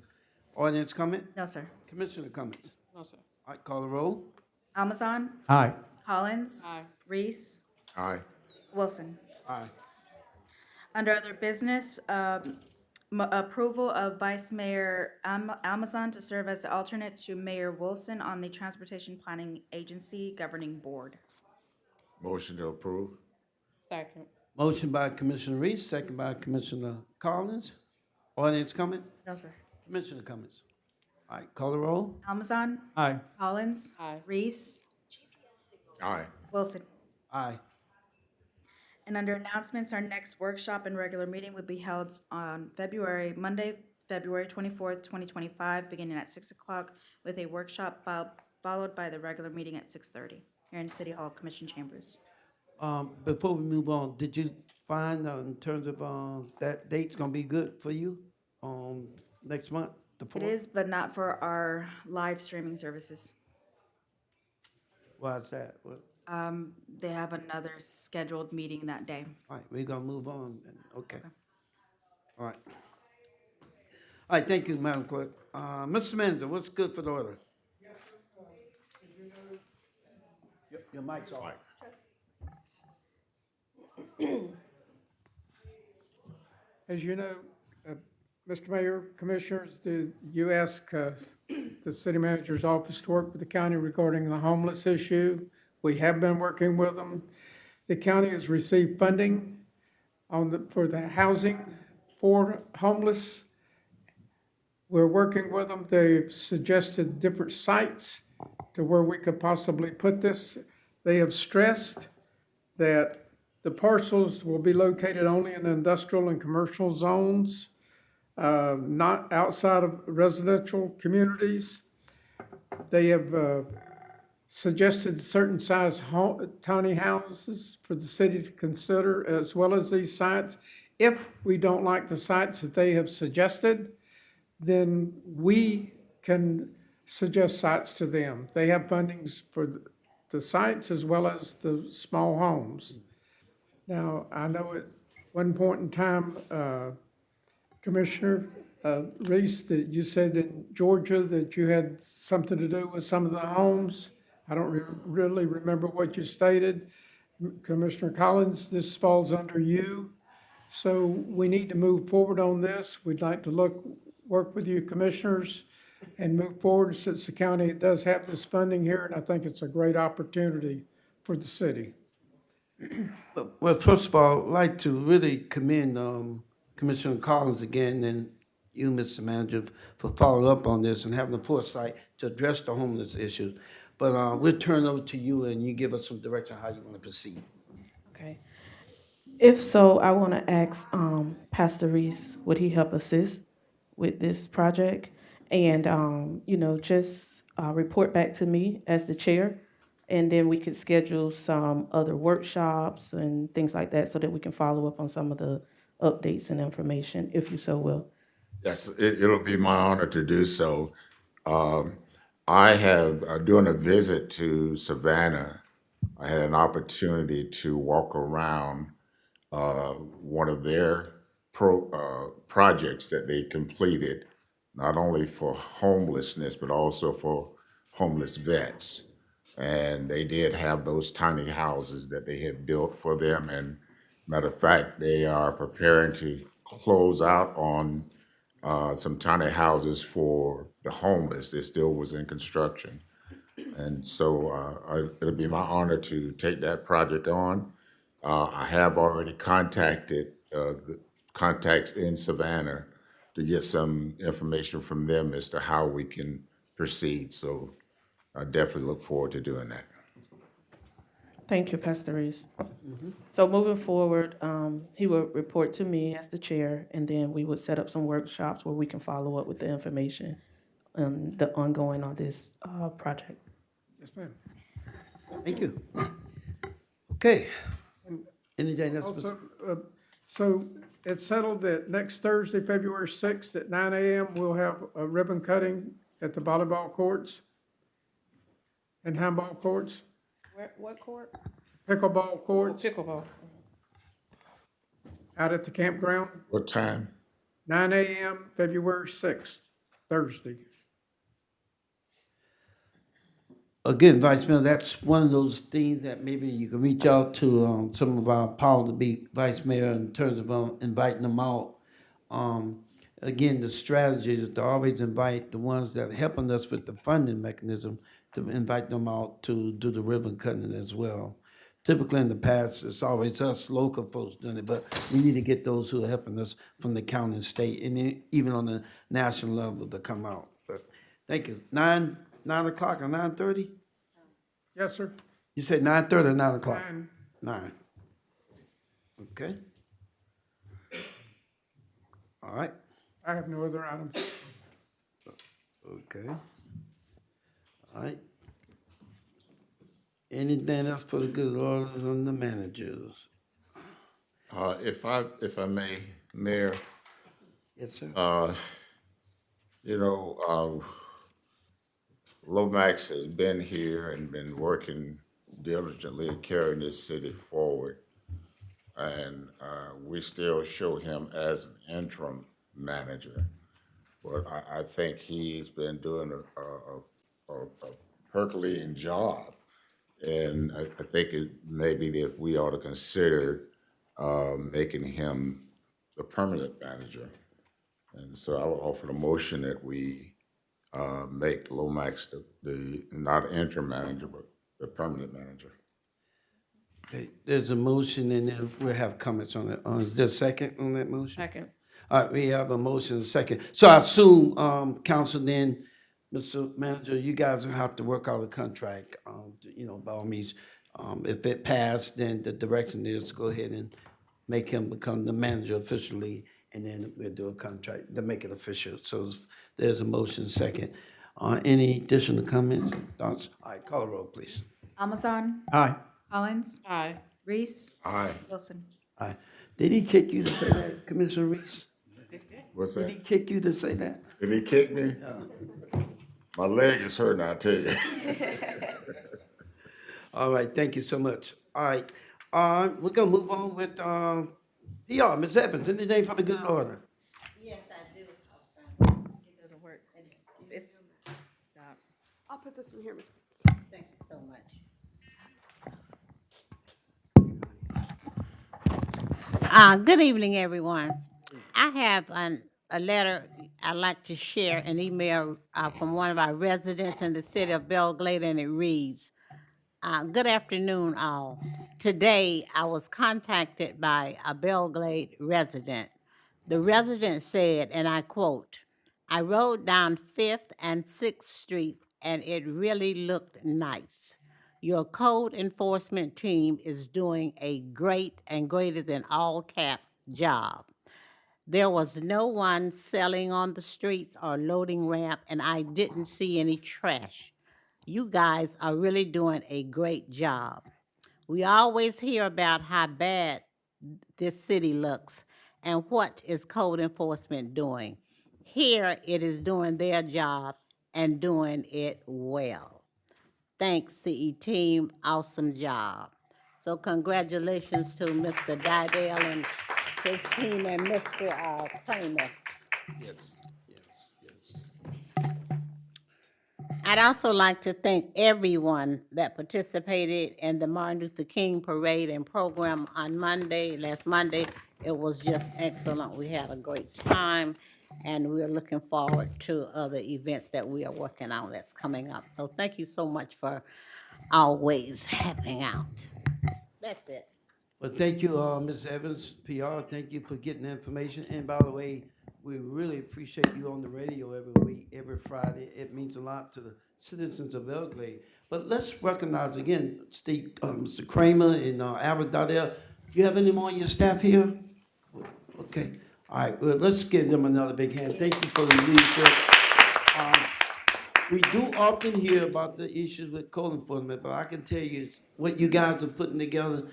Audience comment? No, sir. Commissioner comments? No, sir. All right, call the roll. Almazan, Aye. Collins, Aye. Reese, Aye. Wilson. Aye. Under other business, approval of Vice Mayor Almazan to serve as the alternate to Mayor Wilson on the Transportation Planning Agency Governing Board. Motion to approve. Second. Motion by Commissioner Reese, second by Commissioner Collins. Audience comment? No, sir. Commissioner comments? All right, call the roll. Almazan, Aye. Collins, Aye. Reese, Aye. Wilson. Aye. And under announcements, our next workshop and regular meeting would be held on Monday, February 24th, 2025, beginning at 6 o'clock with a workshop followed by the regular meeting at 6:30 here in City Hall Commission Chambers. Before we move on, did you find in terms of that date's gonna be good for you next month? The It 4th? is, but not for our live streaming services. Why is that? What? They have another scheduled meeting that day. All right, we're gonna move on then. Okay. All right. All right, thank you, Madam Clerk. Mr. Manager, what's good for the order? Your mic's off. As you know, Mr. Mayor, Commissioners, you asked the city manager's office to work with the county regarding the homeless issue. We have been working with them. The county has received funding for the housing for homeless. We're working with them. They've suggested different sites to where we could possibly put this. They have stressed that the parcels will be located only in the industrial and commercial zones, not outside of residential communities. They have suggested certain size tiny houses for the city to consider, as well as these sites. If we don't like the sites that they have suggested, then we can suggest sites to them. They have fundings for the sites as well as the small homes. Now, I know at one point in time, Commissioner Reese, that you said in Georgia that you had something to do with some of the homes. I don't really remember what you stated. Commissioner Collins, this falls under you. So we need to move forward on this. We'd like to work with you commissioners and move forward since the county does have this funding here, and I think it's a great opportunity for the city. Well, first of all, I'd like to really commend Commissioner Collins again and you, Mr. Manager, for following up on this and having the foresight to address the homeless issue. But we'll turn it over to you and you give us some direction how you want to proceed. Okay. If so, I want to ask Pastor Reese, would he help assist with this project? and, just report back to me as the chair. And then we could schedule some other workshops and things like that so that we can follow up on some of the updates and information, if you so will. Yes, it'll be my honor to do so. I have, during a visit to Savannah, I had an opportunity to walk around one of their projects that they completed, not only for homelessness, but also for homeless vets. And they did have those tiny houses that they had built for them. And matter of fact, they are preparing to close out on some tiny houses for the homeless. It still was in construction. And so it'll be my honor to take that project on. I have already contacted the contacts in Savannah to get some information from them as to how we can proceed. So I definitely look forward to doing that. Thank you, Pastor Reese. So moving forward, he will report to me as the chair, and then we would set up some workshops where we can follow up with the information the ongoing on this project. Yes, ma'am. Thank you. Okay. Anything else? Also, so it's settled that next Thursday, February 6th at 9 a.m., we'll have a ribbon cutting at the volleyball courts and handball courts, What court? pickleball courts, Pickleball. out at the campground, What time? 9 a.m., February 6th, Thursday. Again, Vice Mayor, that's one of those things that maybe you can reach out to some of our power to be Vice Mayor in terms of inviting them out. Again, the strategy is to always invite the ones that are helping us with the funding mechanism, to invite them out to do the ribbon cutting as well. Typically in the past, it's always us local folks doing it, but we need to get those who are helping us from the county and state, and even on the national level to come out. But thank you. 9 o'clock or 9:30? Yes, sir. You said 9:30 or 9 o'clock? 9. 9. Okay. All right. I have no other items. Okay. All right. Anything else for the good order on the managers? If I may, Mayor, Yes, sir. Lomax has been here and been working diligently carrying this city forward. And we still show him as an interim manager. But I think he's been doing a Herculean job. And I think it maybe that we ought to consider making him the permanent manager. And so I would offer the motion that we make Lomax the not interim manager, but the permanent manager. Okay, there's a motion and then we'll have comments on it. Is there a second on that motion? Second. All right, we have a motion and a second. So I assume, Council, then, Mr. Manager, you guys will have to work out a contract, by all means. If it passed, then the direction is to go ahead and make him become the manager officially, and then we'll do a contract to make it official. So there's a motion second. Any additional comments, thoughts? All right, call the roll, please. Amazon, Aye. Collins, Aye. Reese, Aye. Wilson. Aye. Did he kick you to say that, Commissioner Reese? What's Did that? he kick you to say that? Did he kick me? My leg is hurting, I tell you. All right, thank you so much. All right, we're gonna move on with, PR, Ms. Evans, anything for the good order? Yes, I do. It doesn't work. It's out. I'll put this one here, Ms. Thank you so much. Good evening, everyone. I have a letter I'd like to share, an email from one of our residents in the city of Belle, Glade, and it reads, good afternoon, all. Today, I was contacted by a Belle Glade resident. The resident said, and I quote, I rode down 5th and 6th Street, and it really looked nice. Your code enforcement team is doing a great and greater than all caps job. There was no one selling on the streets or loading ramp, and I didn't see any trash. You guys are really doing a great job. We always hear about how bad this city looks and what is code enforcement doing. Here it is doing their job and doing it well. Thanks, CE team. Awesome job. So congratulations to Mr. Didell and his team and Mr. Kramer. Yes, yes, yes. I'd also like to thank everyone that participated in the Martin Luther King Parade and program on Monday, last Monday. It was just excellent. We had a great time, and we're looking forward to other events that we are working on that's coming up. So thank you so much for always helping out. That's it. Well, thank you, Ms. Evans, PR, thank you for getting the information. And by the way, we really appreciate you on the radio every week, every Friday. It means a lot to the citizens of Belle Glade. But let's recognize again, Steve, Mr. Kramer and Albert Dardell. You have any more on your staff here? Okay, all right, well, let's give them another big hand. Thank you for the leadership. We do often hear about the issues with code enforcement, but I can tell you what you guys are putting together,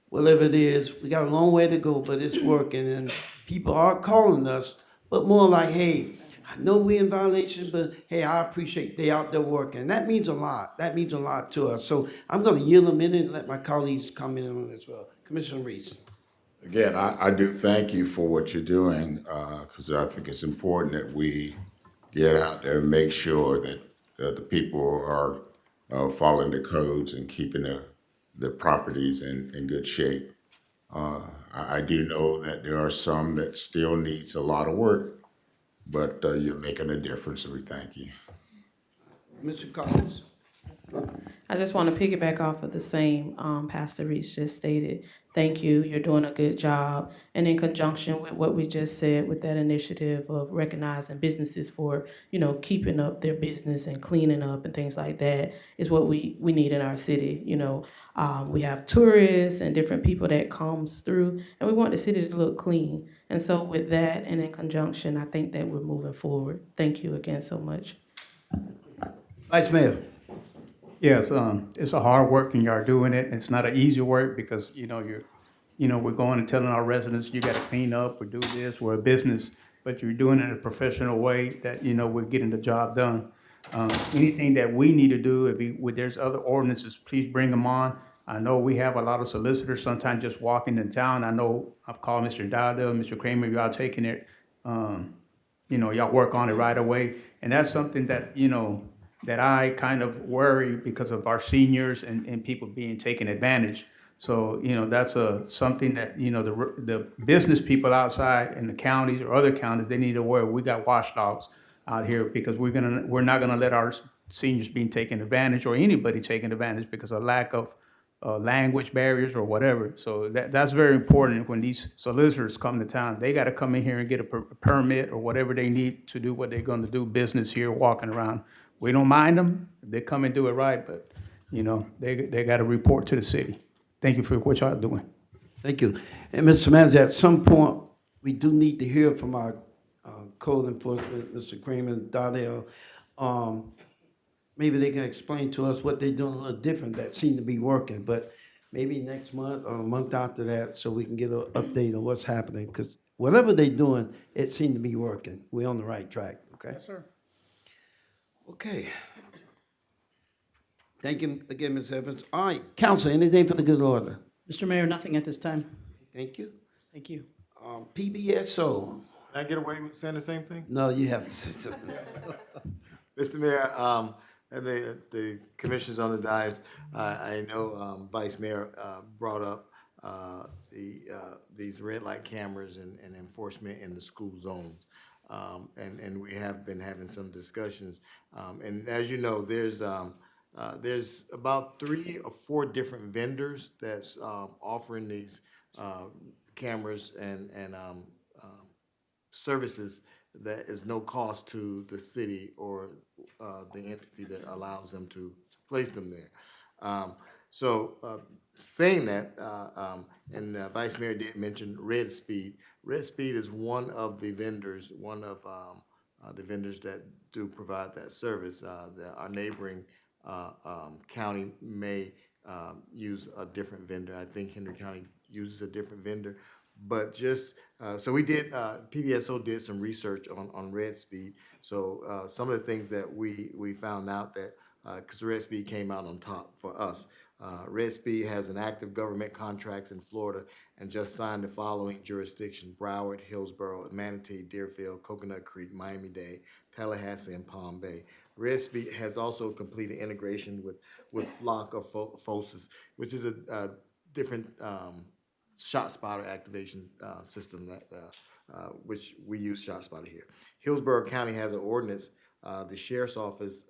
whatever it is, we got a long way to go, but it's working, and people are calling us, but more like, hey, I know we're in violation, but hey, I appreciate they out there working. That means a lot. That means a lot to us. So I'm gonna yield a minute and let my colleagues comment on it as well. Commissioner Reese. Again, I do thank you for what you're doing, because I think it's important that we get out there and make sure that the people are following the codes and keeping the properties in good shape. I do know that there are some that still needs a lot of work, but you're making a difference, and we thank you. Mr. Collins. I just want to piggyback off of the same Pastor Reese just stated. Thank you. You're doing a good job. And in conjunction with what we just said with that initiative of recognizing businesses for, keeping up their business and cleaning up and things like that is what we need in our city. We have tourists and different people that comes through, and we want the city to look clean. And so with that and in conjunction, I think that we're moving forward. Thank you again so much. Vice Mayor. Yes, it's a hard work and you are doing it. It's not an easy work because, we're going and telling our residents, you gotta clean up or do this, we're a business, but you're doing it in a professional way that, we're getting the job done. Anything that we need to do, if there's other ordinances, please bring them on. I know we have a lot of solicitors sometimes just walking in town. I know I've called Mr. Dowdell, Mr. Kramer, y'all taking it, y'all work on it right away. And that's something that, that I kind of worry because of our seniors and people being taken advantage. So, that's something that, the business people outside in the counties or other counties, they need to worry. We got watchdogs out here because we're not gonna let our seniors being taken advantage or anybody taken advantage because of lack of language barriers or whatever. So that's very important when these solicitors come to town. They gotta come in here and get a permit or whatever they need to do what they're gonna do business here, walking around. We don't mind them if they come and do it right, but, they gotta report to the city. Thank you for what y'all doing. Thank you. And Mr. Manager, at some point, we do need to hear from our code enforcement, Mr. Kramer and Dardell. Maybe they can explain to us what they're doing a little different that seem to be working, but maybe next month or a month after that so we can get an update on what's happening, because whatever they're doing, it seemed to be working. We're on the right track, okay? Yes, sir. Okay. Thank you again, Ms. Evans. All right, council, anything for the good order? Mr. Mayor, nothing at this time. Thank you. Thank you. PBSO. Can I get away with saying the same thing? No, you have to say something. Mr. Mayor, and the commissioners on the dais, I know Vice Mayor brought up these red light cameras and enforcement in the school zones. And we have been having some discussions. And as you know, there's about 3 or 4 different vendors that's offering these cameras and services that is no cost to the city or the entity that allows them to place them there. So, saying that, and Vice Mayor did mention Red Speed. Red Speed is one of the vendors, the vendors that do provide that service. Our neighboring county may use a different vendor. I think Henry County uses a different vendor. But just, so we did, PBSO did some research on Red Speed. So some of the things that we found out that, because Red Speed came out on top for us. Red Speed has an active government contracts in Florida and just signed the following jurisdictions: Broward, Hillsborough, Manatee, Deerfield, Coconut Creek, Miami-Dade, Tallahassee, and Palm Bay. Red Speed has also completed integration with Flock or FOSIS, which is a different shot spotter activation system that which we use shot spotter here. Hillsborough County has an ordinance. The sheriff's office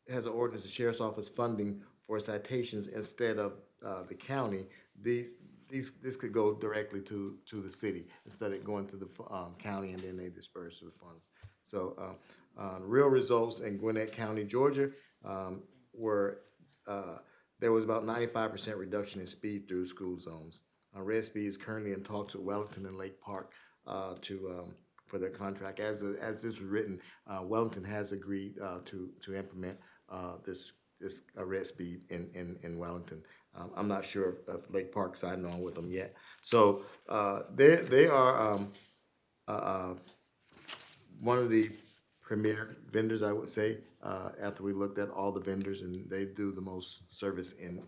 has an ordinance. The sheriff's office funding for citations instead of the county. This could go directly to the city instead of going to the county and then they disperse the funds. So real results in Gwinnett County, Georgia, were there was about 95% reduction in speed through school zones. Red Speed is currently in talks with Wellington and Lake Park for their contract. As this was written, Wellington has agreed to implement this Red Speed in Wellington. I'm not sure if Lake Park signed on with them yet. So they are one of the premier vendors, I would say, after we looked at all the vendors, and they do the most service in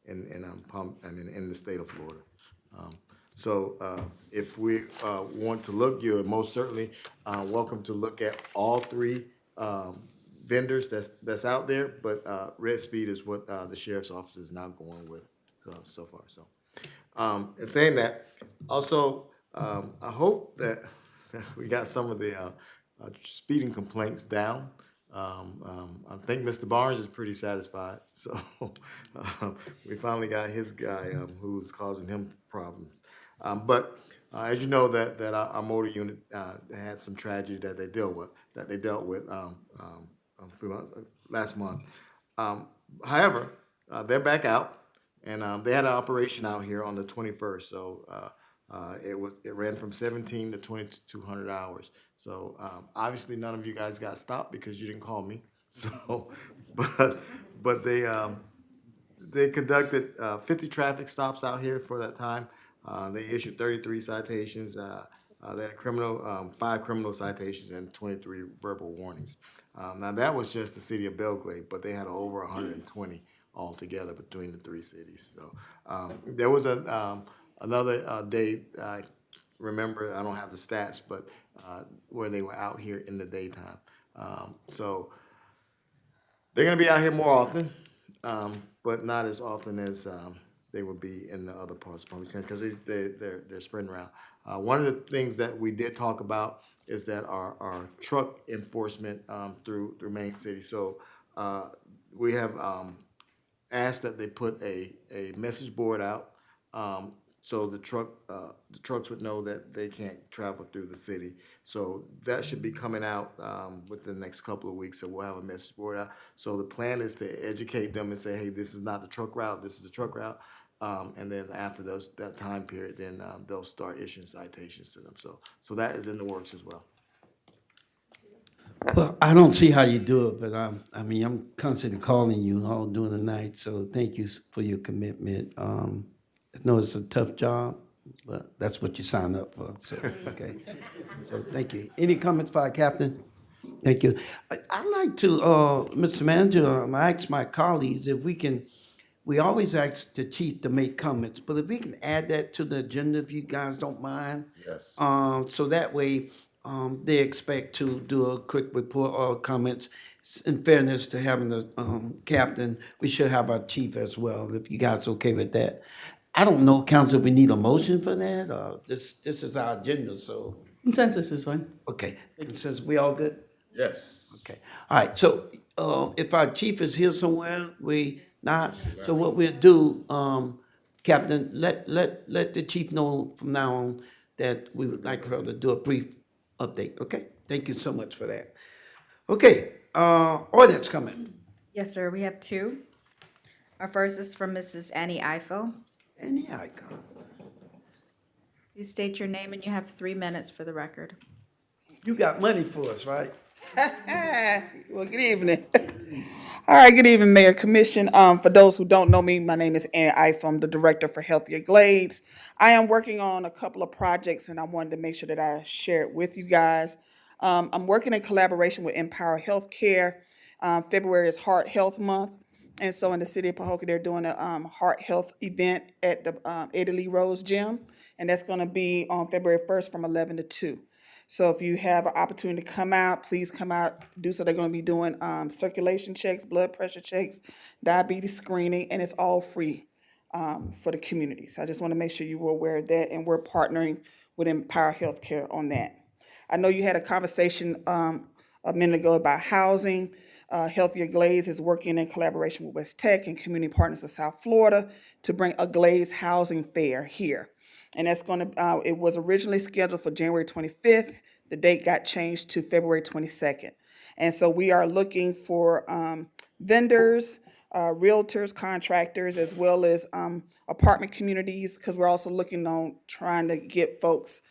the state of Florida. So if we want to look, you're most certainly welcome to look at all three vendors that's out there, but Red Speed is what the sheriff's office is now going with so far. So, and saying that, also, I hope that we got some of the speeding complaints down. I think Mr. Barnes is pretty satisfied. So we finally got his guy who was causing him problems. But as you know, that our motor unit had some tragedy that they dealt with last month. However, they're back out, and they had an operation out here on the 21st. So it ran from 17 to 2,200 hours. So obviously none of you guys got stopped because you didn't call me. So, but they conducted 50 traffic stops out here for that time. They issued 33 citations. They had 5 criminal citations and 23 verbal warnings. Now that was just the city of Belle Glade, but they had over 120 altogether between the 3 cities. So there was another day, I remember, I don't have the stats, but where they were out here in the daytime. So they're gonna be out here more often, but not as often as they would be in the other parts of Palm Beach County, because they're spreading around. One of the things that we did talk about is that our truck enforcement through Main City. So we have asked that they put a message board out so the trucks would know that they can't travel through the city. So that should be coming out within the next couple of weeks. So we'll have a message board out. So the plan is to educate them and say, hey, this is not the truck route, this is the truck route. And then after that time period, then they'll start issuing citations to them. So that is in the works as well. Well, I don't see how you do it, but I'm constantly calling you all during the night, so thank you for your commitment. I know it's a tough job, but that's what you signed up for, so, okay. So, thank you. Any comments for our captain? Thank you. I'd like to, Mr. Manager, I ask my colleagues if we always ask the chief to make comments, but if we can add that to the agenda, if you guys don't mind. Yes. So that way, they expect to do a quick report or comments. In fairness to having the captain, we should have our chief as well, if you guys okay with that. I don't know, council, if we need a motion for that, or this is our agenda, so. Consensus is fine. Okay, since we all good? Yes. Okay, all right, so if our chief is here somewhere, we not, so what we'll do, Captain, let the chief know from now on that we would like her to do a brief update, okay? Thank you so much for that. Okay, ordinance coming. Yes, sir, we have 2. Our first is from Mrs. Annie Eifel. Any icon. Please state your name and you have 3 minutes for the record. You got money for us, right? Well, good evening. All right, good evening, Mayor Commission. For those who don't know me, my name is Annie Ife. I'm the Director for Healthier Glades. I am working on a couple of projects, and I wanted to make sure that I share it with you guys. I'm working in collaboration with Empower Healthcare. February is Heart Health Month, and so in the city of Pahokee, they're doing a heart health event at the Ada Lee Rose Gym, and that's going to be on February 1st from 11 to 2. So if you have an opportunity to come out, please come out, do so. They're going to be doing circulation checks, blood pressure checks, diabetes screening, and it's all free for the community. So I just want to make sure you were aware of that, and we're partnering with Empower Healthcare on that. I know you had a conversation a minute ago about housing. Healthier Glades is working in collaboration with West Tech and community partners of South Florida to bring a Glades housing fair here. And that's going to, it was originally scheduled for January 25th. The date got changed to February 22nd. And so we are looking for vendors, realtors, contractors, as well as apartment communities, because we're also looking on trying to get folks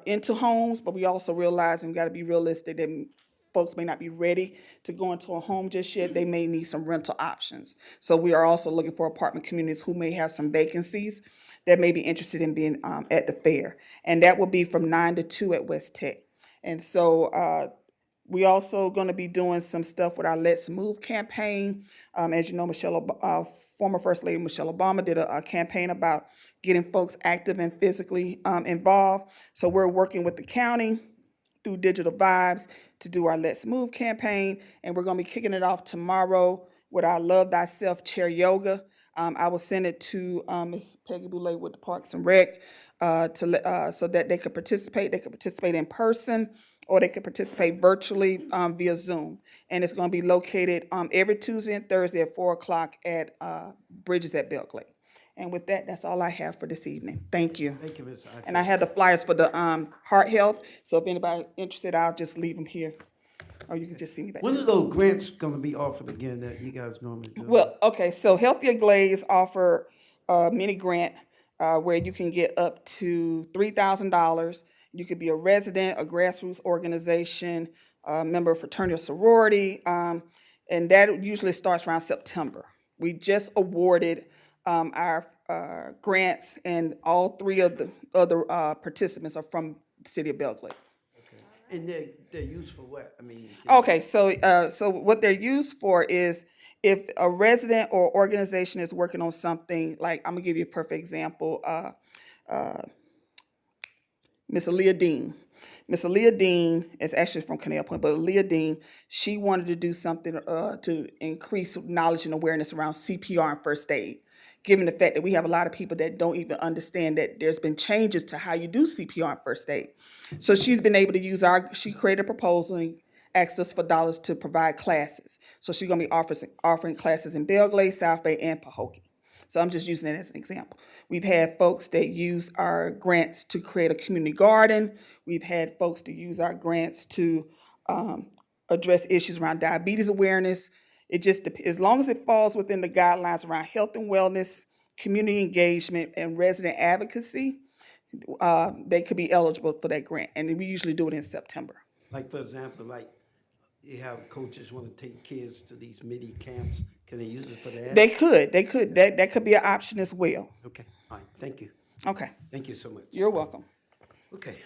into homes, but we also realize we got to be realistic that folks may not be ready to go into a home just yet. They may need some rental options. So we are also looking for apartment communities who may have some vacancies that may be interested in being at the fair. And that will be from 9 to 2 at West Tech. And so we also going to be doing some stuff with our Let's Move campaign. As you know, former First Lady Michelle Obama did a campaign about getting folks active and physically involved. So we're working with the county through Digital Vibes to do our Let's Move campaign. And we're going to be kicking it off tomorrow with our Love Thyself chair yoga. I will send it to Ms. Peggy Boulay with the Parks and Rec so that they could participate. They could participate in person or they could participate virtually via Zoom. And it's going to be located every Tuesday and Thursday at 4 o'clock at Bridges at Belle Glade. And with that, that's all I have for this evening. Thank you. Thank you, Ms. Ife. And I have the flyers for the heart health. So if anybody interested, I'll just leave them here. Or you can just see me back When there. are those grants gonna be offered again that you guys normally do? Well, okay, so Healthier Glades offer a mini grant where you can get up to $3,000. You could be a resident, a grassroots organization, a member of fraternity or sorority, and that usually starts around September. We just awarded our grants, and all 3 of the other participants are from the city of Belle Glade. And they're used for what? I mean. Okay, so what they're used for is if a resident or organization is working on something, like I'm gonna give you a perfect example. Miss Aaliyah Dean. Miss Aaliyah Dean is actually from Canal Point, but Aaliyah Dean, she wanted to do something to increase knowledge and awareness around CPR and first aid, given the fact that we have a lot of people that don't even understand that there's been changes to how you do CPR and first aid. So she's been able to use she created a proposal and asked us for dollars to provide classes. So she's gonna be offering classes in Belle Glade, South Bay, and Pahokee. So I'm just using it as an example. We've had folks that use our grants to create a community garden. We've had folks to use our grants to address issues around diabetes awareness. It just, as long as it falls within the guidelines around health and wellness, community engagement, and resident advocacy, they could be eligible for that grant. And we usually do it in September. Like, for example, like you have coaches want to take kids to these mini camps. Can they use it for that? They could. That could be an option as well. Okay, all right, thank you. Okay. Thank you so much. You're welcome. Okay.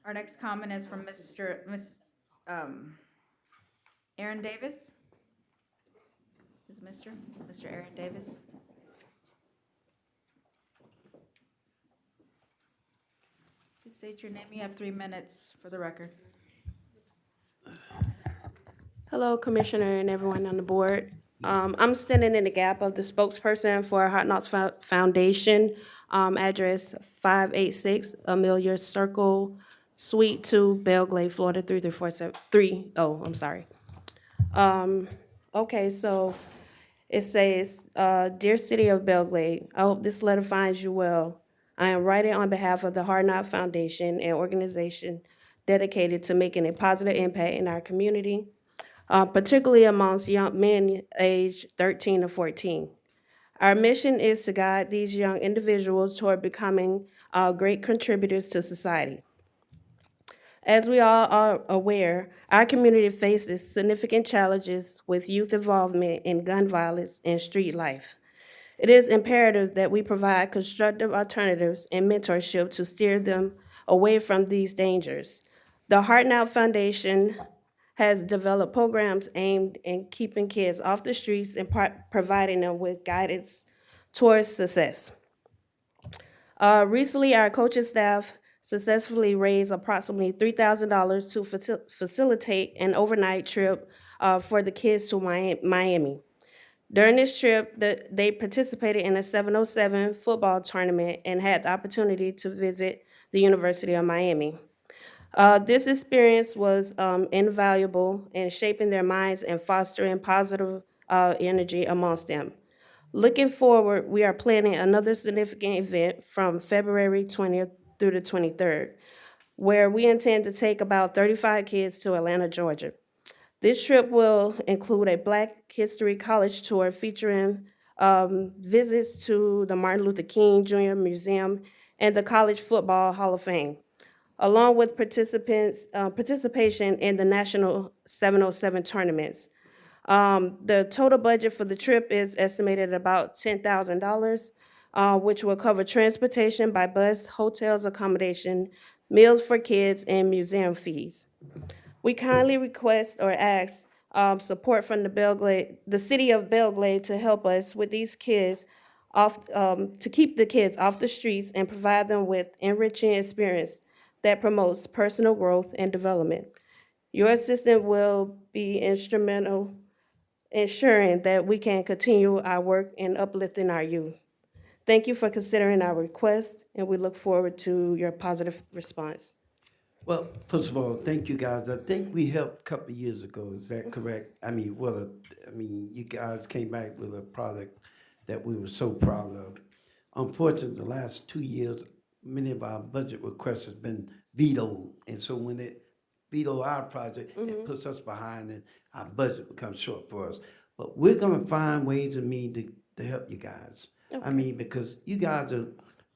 Our next comment is from Miss Aaron Davis. Is it Mr. Aaron Davis? Please state your name. You have 3 minutes for the record. Hello, Commissioner and everyone on the board. I'm standing in the gap of the spokesperson for Hot Knocks Foundation, address 586 Amelia Circle, Suite 2, Belle Glade, Florida 33430. I'm sorry. Okay, so it says, Dear City of Belle Glade, I hope this letter finds you well. I am writing on behalf of the Hard Knock Foundation, an organization dedicated to making a positive impact in our community. particularly amongst young men aged 13 to 14. Our mission is to guide these young individuals toward becoming great contributors to society. As we all are aware, our community faces significant challenges with youth involvement in gun violence and street life. It is imperative that we provide constructive alternatives and mentorship to steer them away from these dangers. The Heart Now Foundation has developed programs aimed at keeping kids off the streets and providing them with guidance towards success. Recently, our coaching staff successfully raised approximately $3,000 to facilitate an overnight trip for the kids to Miami. During this trip, they participated in a 707 football tournament and had the opportunity to visit the University of Miami. This experience was invaluable in shaping their minds and fostering positive energy amongst them. Looking forward, we are planning another significant event from February 20th through the 23rd, where we intend to take about 35 kids to Atlanta, Georgia. This trip will include a Black History College tour featuring visits to the Martin Luther King Jr. Museum and the College Football Hall of Fame, along with participation in the National 707 tournaments. The total budget for the trip is estimated at about $10,000, which will cover transportation by bus, hotels, accommodation, meals for kids, and museum fees. We kindly request or ask support from the city of Belle Glade to help us with these kids to keep the kids off the streets and provide them with enriching experience that promotes personal growth and development. Your assistance will be instrumental ensuring that we can continue our work in uplifting our youth. Thank you for considering our request, and we look forward to your positive response. Well, first of all, thank you guys. I think we helped a couple of years ago. Is that correct? You guys came back with a product that we were so proud of. Unfortunately, the last 2 years, many of our budget requests have been vetoed. And so when it veto our project, it puts us behind and our budget becomes short for us. But we're gonna find ways and means to help you guys. Okay. Because you guys are,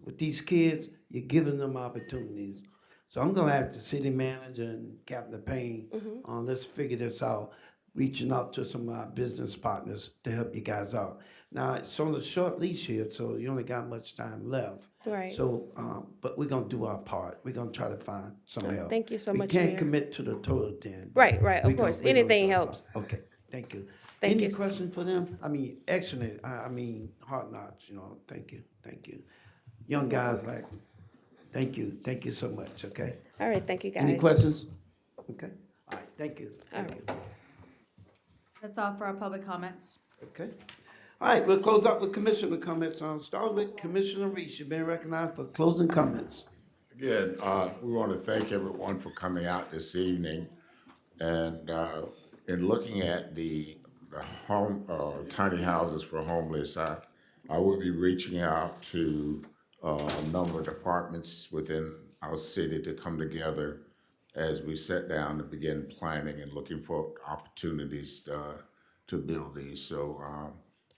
with these kids, you're giving them opportunities. So I'm gonna ask the city manager and Captain Payne, let's figure this out, reaching out to some of our business partners to help you guys out. Now, it's on a short leash here, so you only got much time left. Right. So, but we're gonna do our part. We're gonna try to find some help. Thank you so much, We can't Mayor. commit to the total 10. but Right, we of course. we gonna Anything do our helps. part. Okay, thank you. Thank Any you. questions for them? Excellent. Hard knocks, thank you. Young guys thank you so much, okay? All right, thank you, guys. Any questions? Okay, all right, thank you. All Thank you. That's all for our public comments. Okay. All right, we'll close up with commissioner comments. I'll start with Commissioner Reese. You've been recognized for closing comments. Again, we want to thank everyone for coming out this evening. And in looking at the home, tiny houses for homeless, I will be reaching out to a number of departments within our city to come together as we sit down to begin planning and looking for opportunities to build these. So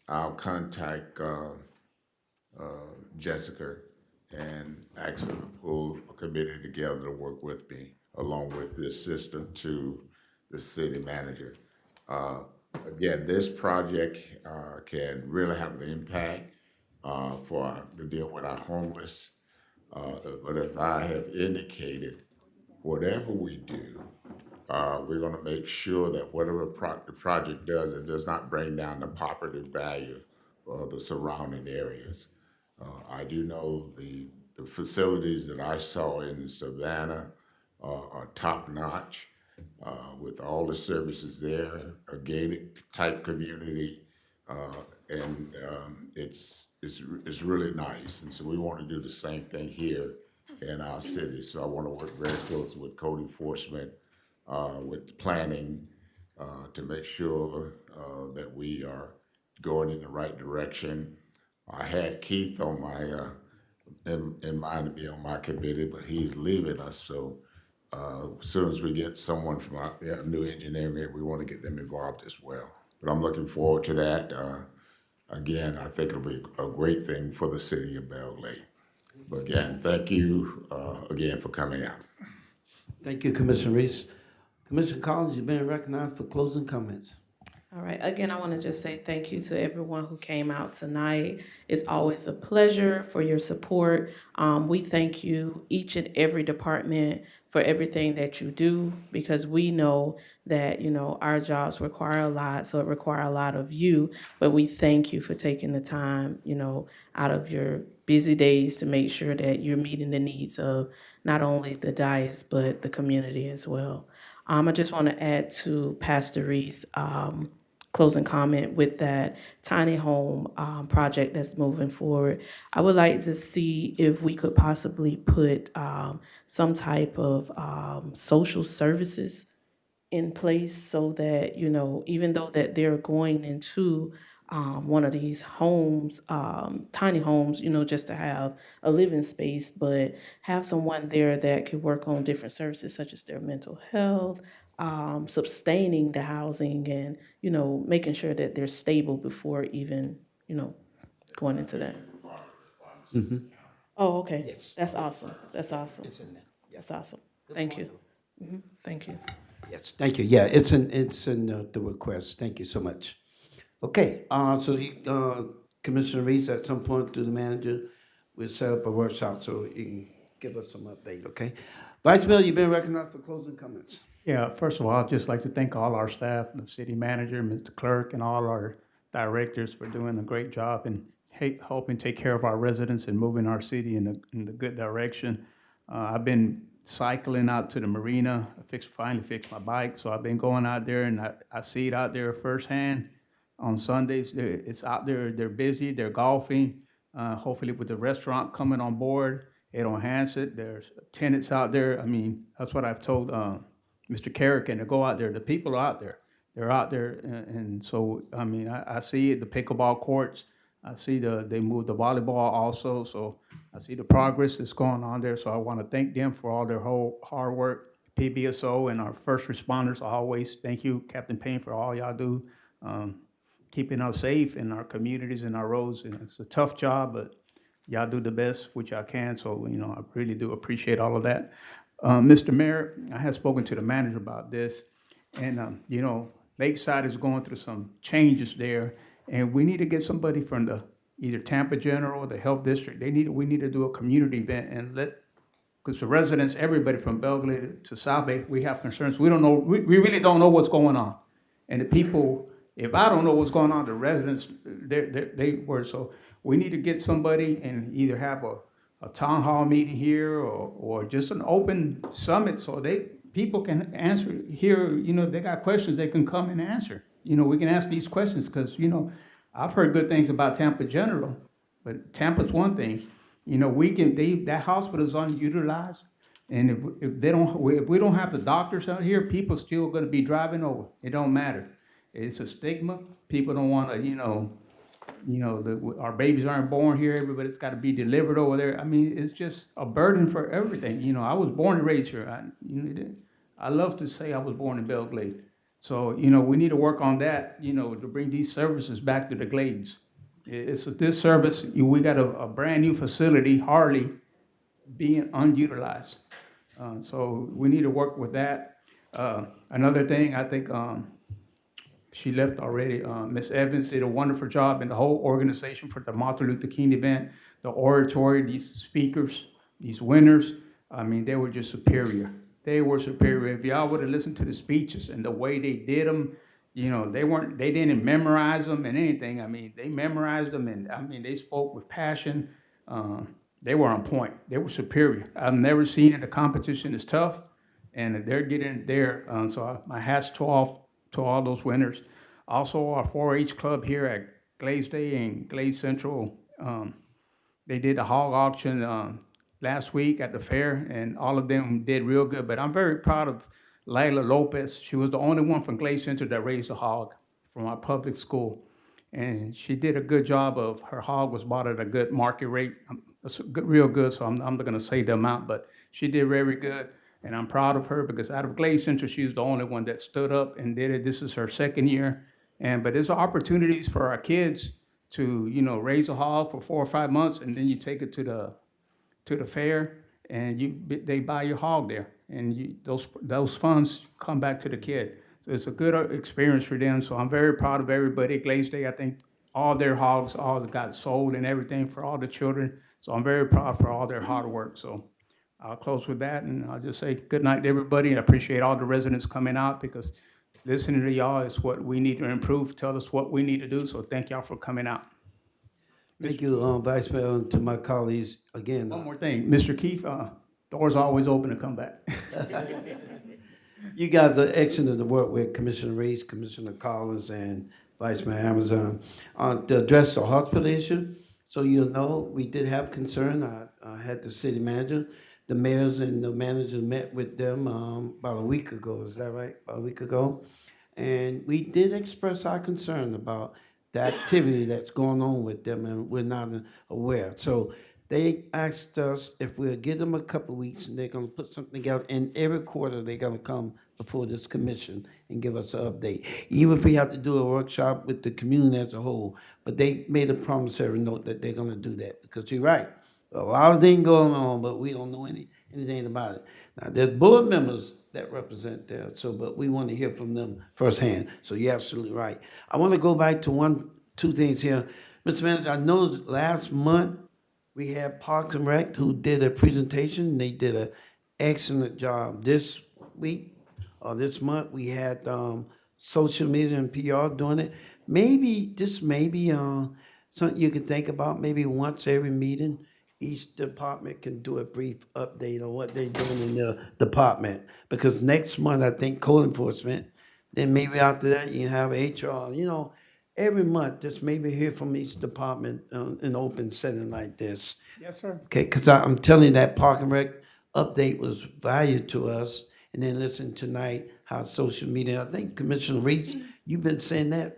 I'll contact Jessica and actually pull a committee together to work with me, along with the assistant to the city manager. Again, this project can really have an impact to deal with our homeless. But as I have indicated, whatever we do, we're gonna make sure that whatever the project does, it does not bring down the property value of the surrounding areas. I do know the facilities that I saw in Savannah are top-notch with all the services there, a gated type community, and it's really nice. And so we want to do the same thing here in our city. So I want to work very closely with code enforcement, with planning, to make sure that we are going in the right direction. I had Keith on my in mind to be on my committee, but he's leaving us. So as soon as we get someone from our new engineering, we want to get them involved as well. But I'm looking forward to that. Again, I think it'll be a great thing for the city of Belle Glade. But again, thank you again for coming out. Thank you, Commissioner Reese. Commissioner Collins, you've been recognized for closing comments. All right, again, I want to just say thank you to everyone who came out tonight. It's always a pleasure for your support. We thank you, each and every department, for everything that you do, because we know that, you know, our jobs require a lot, so it requires a lot of you, but we thank you for taking the time, you know, out of your busy days to make sure that you're meeting the needs of not only the dais, but the community as well. I just want to add to Pastor Reese, closing comment with that tiny home project that's moving forward. I would like to see if we could possibly put some type of social services in place so that, you know, even though that they're going into one of these homes, tiny homes, you know, just to have a living space, but have someone there that could work on different services such as their mental health, sustaining the housing, and, you know, making sure that they're stable before even, you know, going into that. Oh, okay. Yes. That's awesome. That's awesome. It's in there. That's awesome. Thank you. Thank you. Yes, thank you. Yeah, it's in the request. Thank you so much. Okay, Commissioner Reese, at some point through the manager, we'll set up a workshop so you can give us some update, okay? Vice Mayor, you've been recognized for closing comments. Yeah, first of all, I'd just like to thank all our staff, the city manager, Mr. Clerk, and all our directors for doing a great job and helping take care of our residents and moving our city in the good direction. I've been cycling out to the marina. Finally fixed my bike, so I've been going out there, and I see it out there firsthand. On Sundays, it's out there, they're busy, they're golfing. Hopefully with the restaurant coming on board, it'll enhance it. There's tenants out there. I mean, that's what I've told Mr. Carrick, and to go out there. The people are out there. They're out there, and so, I mean, I see it, the pickleball courts. I see they moved the volleyball also, so I see the progress that's going on there. So I want to thank them for all their whole hard work. PBSO and our first responders, always thank you, Captain Payne, for all y'all do. Keeping us safe in our communities and our roads. And it's a tough job, but y'all do the best which y'all can. So, you know, I really do appreciate all of that. Mr. Mayor, I have spoken to the manager about this, and, you know, Lakeside is going through some changes there, and we need to get somebody from the either Tampa General or the Health District. We need to do a community event and because the residents, everybody from Belle Glade to South Bay, we have concerns. We don't know, we really don't know what's going on. And the people, if I don't know what's going on, the residents, they were, so we need to get somebody and either have a town hall meeting here or just an open summit so people can answer here, you know, they got questions, they can come and answer. You know, we can ask these questions because, you know, I've heard good things about Tampa General, but Tampa's one thing. You know, that hospital is unutilized. And if we don't have the doctors out here, people still gonna be driving over. It don't matter. It's a stigma. People don't want to, our babies aren't born here. Everybody's got to be delivered over there. I mean, it's just a burden for everything. You know, I was born and raised here. I love to say I was born in Belle Glade. So, you know, we need to work on that, you know, to bring these services back to the Glades. It's a disservice. We got a brand new facility, Harley, being unutilized. So we need to work with that. Another thing, I think, she left already. Ms. Evans did a wonderful job in the whole organization for the Martin Luther King event, the oratory, these speakers, these winners. I mean, they were just superior. They were superior. If y'all would have listened to the speeches and the way they did them, you know, they didn't memorize them and anything. I mean, they memorized them, and I mean, they spoke with passion. They were on point. They were superior. I've never seen it. The competition is tough, and they're getting there. So my hats off to all those winners. Also, our 4-H club here at Glade Day and Glade Central, they did the hog auction last week at the fair, and all of them did real good. But I'm very proud of Lila Lopez. She was the only one from Glade Central that raised a hog from our public school. And she did a good job of, her hog was bought at a good market rate, real good, so I'm not gonna say the amount, but she did very good. And I'm proud of her because out of Glade Central, she's the only one that stood up and did it. This is her second year. But there's opportunities for our kids to, raise a hog for 4 or 5 months, and then you take it to the fair, and they buy your hog there, and those funds come back to the kid. So it's a good experience for them. So I'm very proud of everybody at Glades Day. I think all their hogs all got sold and everything for all the children. So I'm very proud for all their hard work. So I'll close with that, and I'll just say good night to everybody, and I appreciate all the residents coming out, because listening to y'all is what we need to improve. Tell us what we need to do. So thank y'all for coming out. Thank you, Vice Mayor, and to my colleagues, again. One more thing, Mr. Keefe, doors are always open to come back. You guys are excellent to work with, Commissioner Reese, Commissioner Collins, and Vice Mayor Amazon. To address the hospital issue, so you know, we did have concern. I had the city manager, the mayors and the managers met with them about a week ago, is that right? About a week ago? And we did express our concern about the activity that's going on with them, and we're not aware. So they asked us if we'll give them a couple of weeks, and they're gonna put something together, and every quarter they're gonna come before this commission and give us an update. Even if we have to do a workshop with the community as a whole, but they made a promissory note that they're gonna do that, because you're right. A lot of things going on, but we don't know anything about it. Now, there's board members that represent there, but we want to hear from them firsthand. So you're absolutely right. I want to go back to two things here. Mr. Manager, I noticed last month we had Parks and Rec who did a presentation. They did an excellent job. This week, or this month, we had social media and PR doing it. Maybe something you can think about, maybe once every meeting, each department can do a brief update on what they're doing in their department. Because next month, I think code enforcement, then maybe after that, you can have HR, every month, just maybe hear from each department in an open setting like this. Yes, sir. Okay, because I'm telling you, that Park and Rec update was valued to us. And then listen tonight, how social media, I think Commissioner Reese, you've been saying that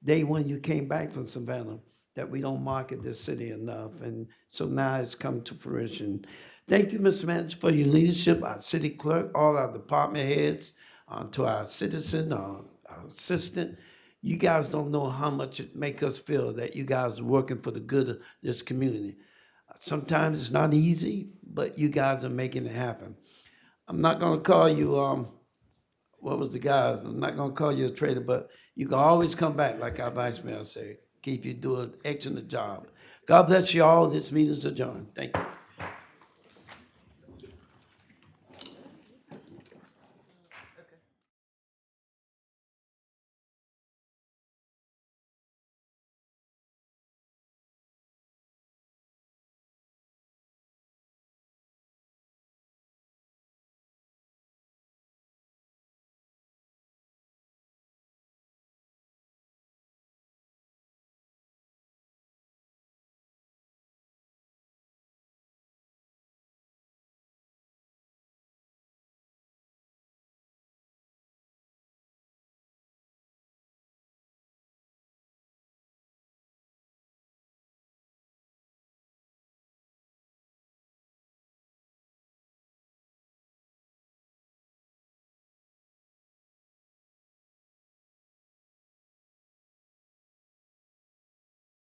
day when you came back from Savannah, that we don't market this city enough. And so now it's come to fruition. Thank you, Mr. Manager, for your leadership, our city clerk, all our department heads, to our citizen, our assistant. You guys don't know how much it makes us feel that you guys are working for the good of this community. Sometimes it's not easy, but you guys are making it happen. I'm not gonna call you, what was the guys? I'm not gonna call you a traitor, but you can always come back, like our Vice Mayor said. Keep you doing an excellent job. God bless you all. This meeting is adjourned. Thank you.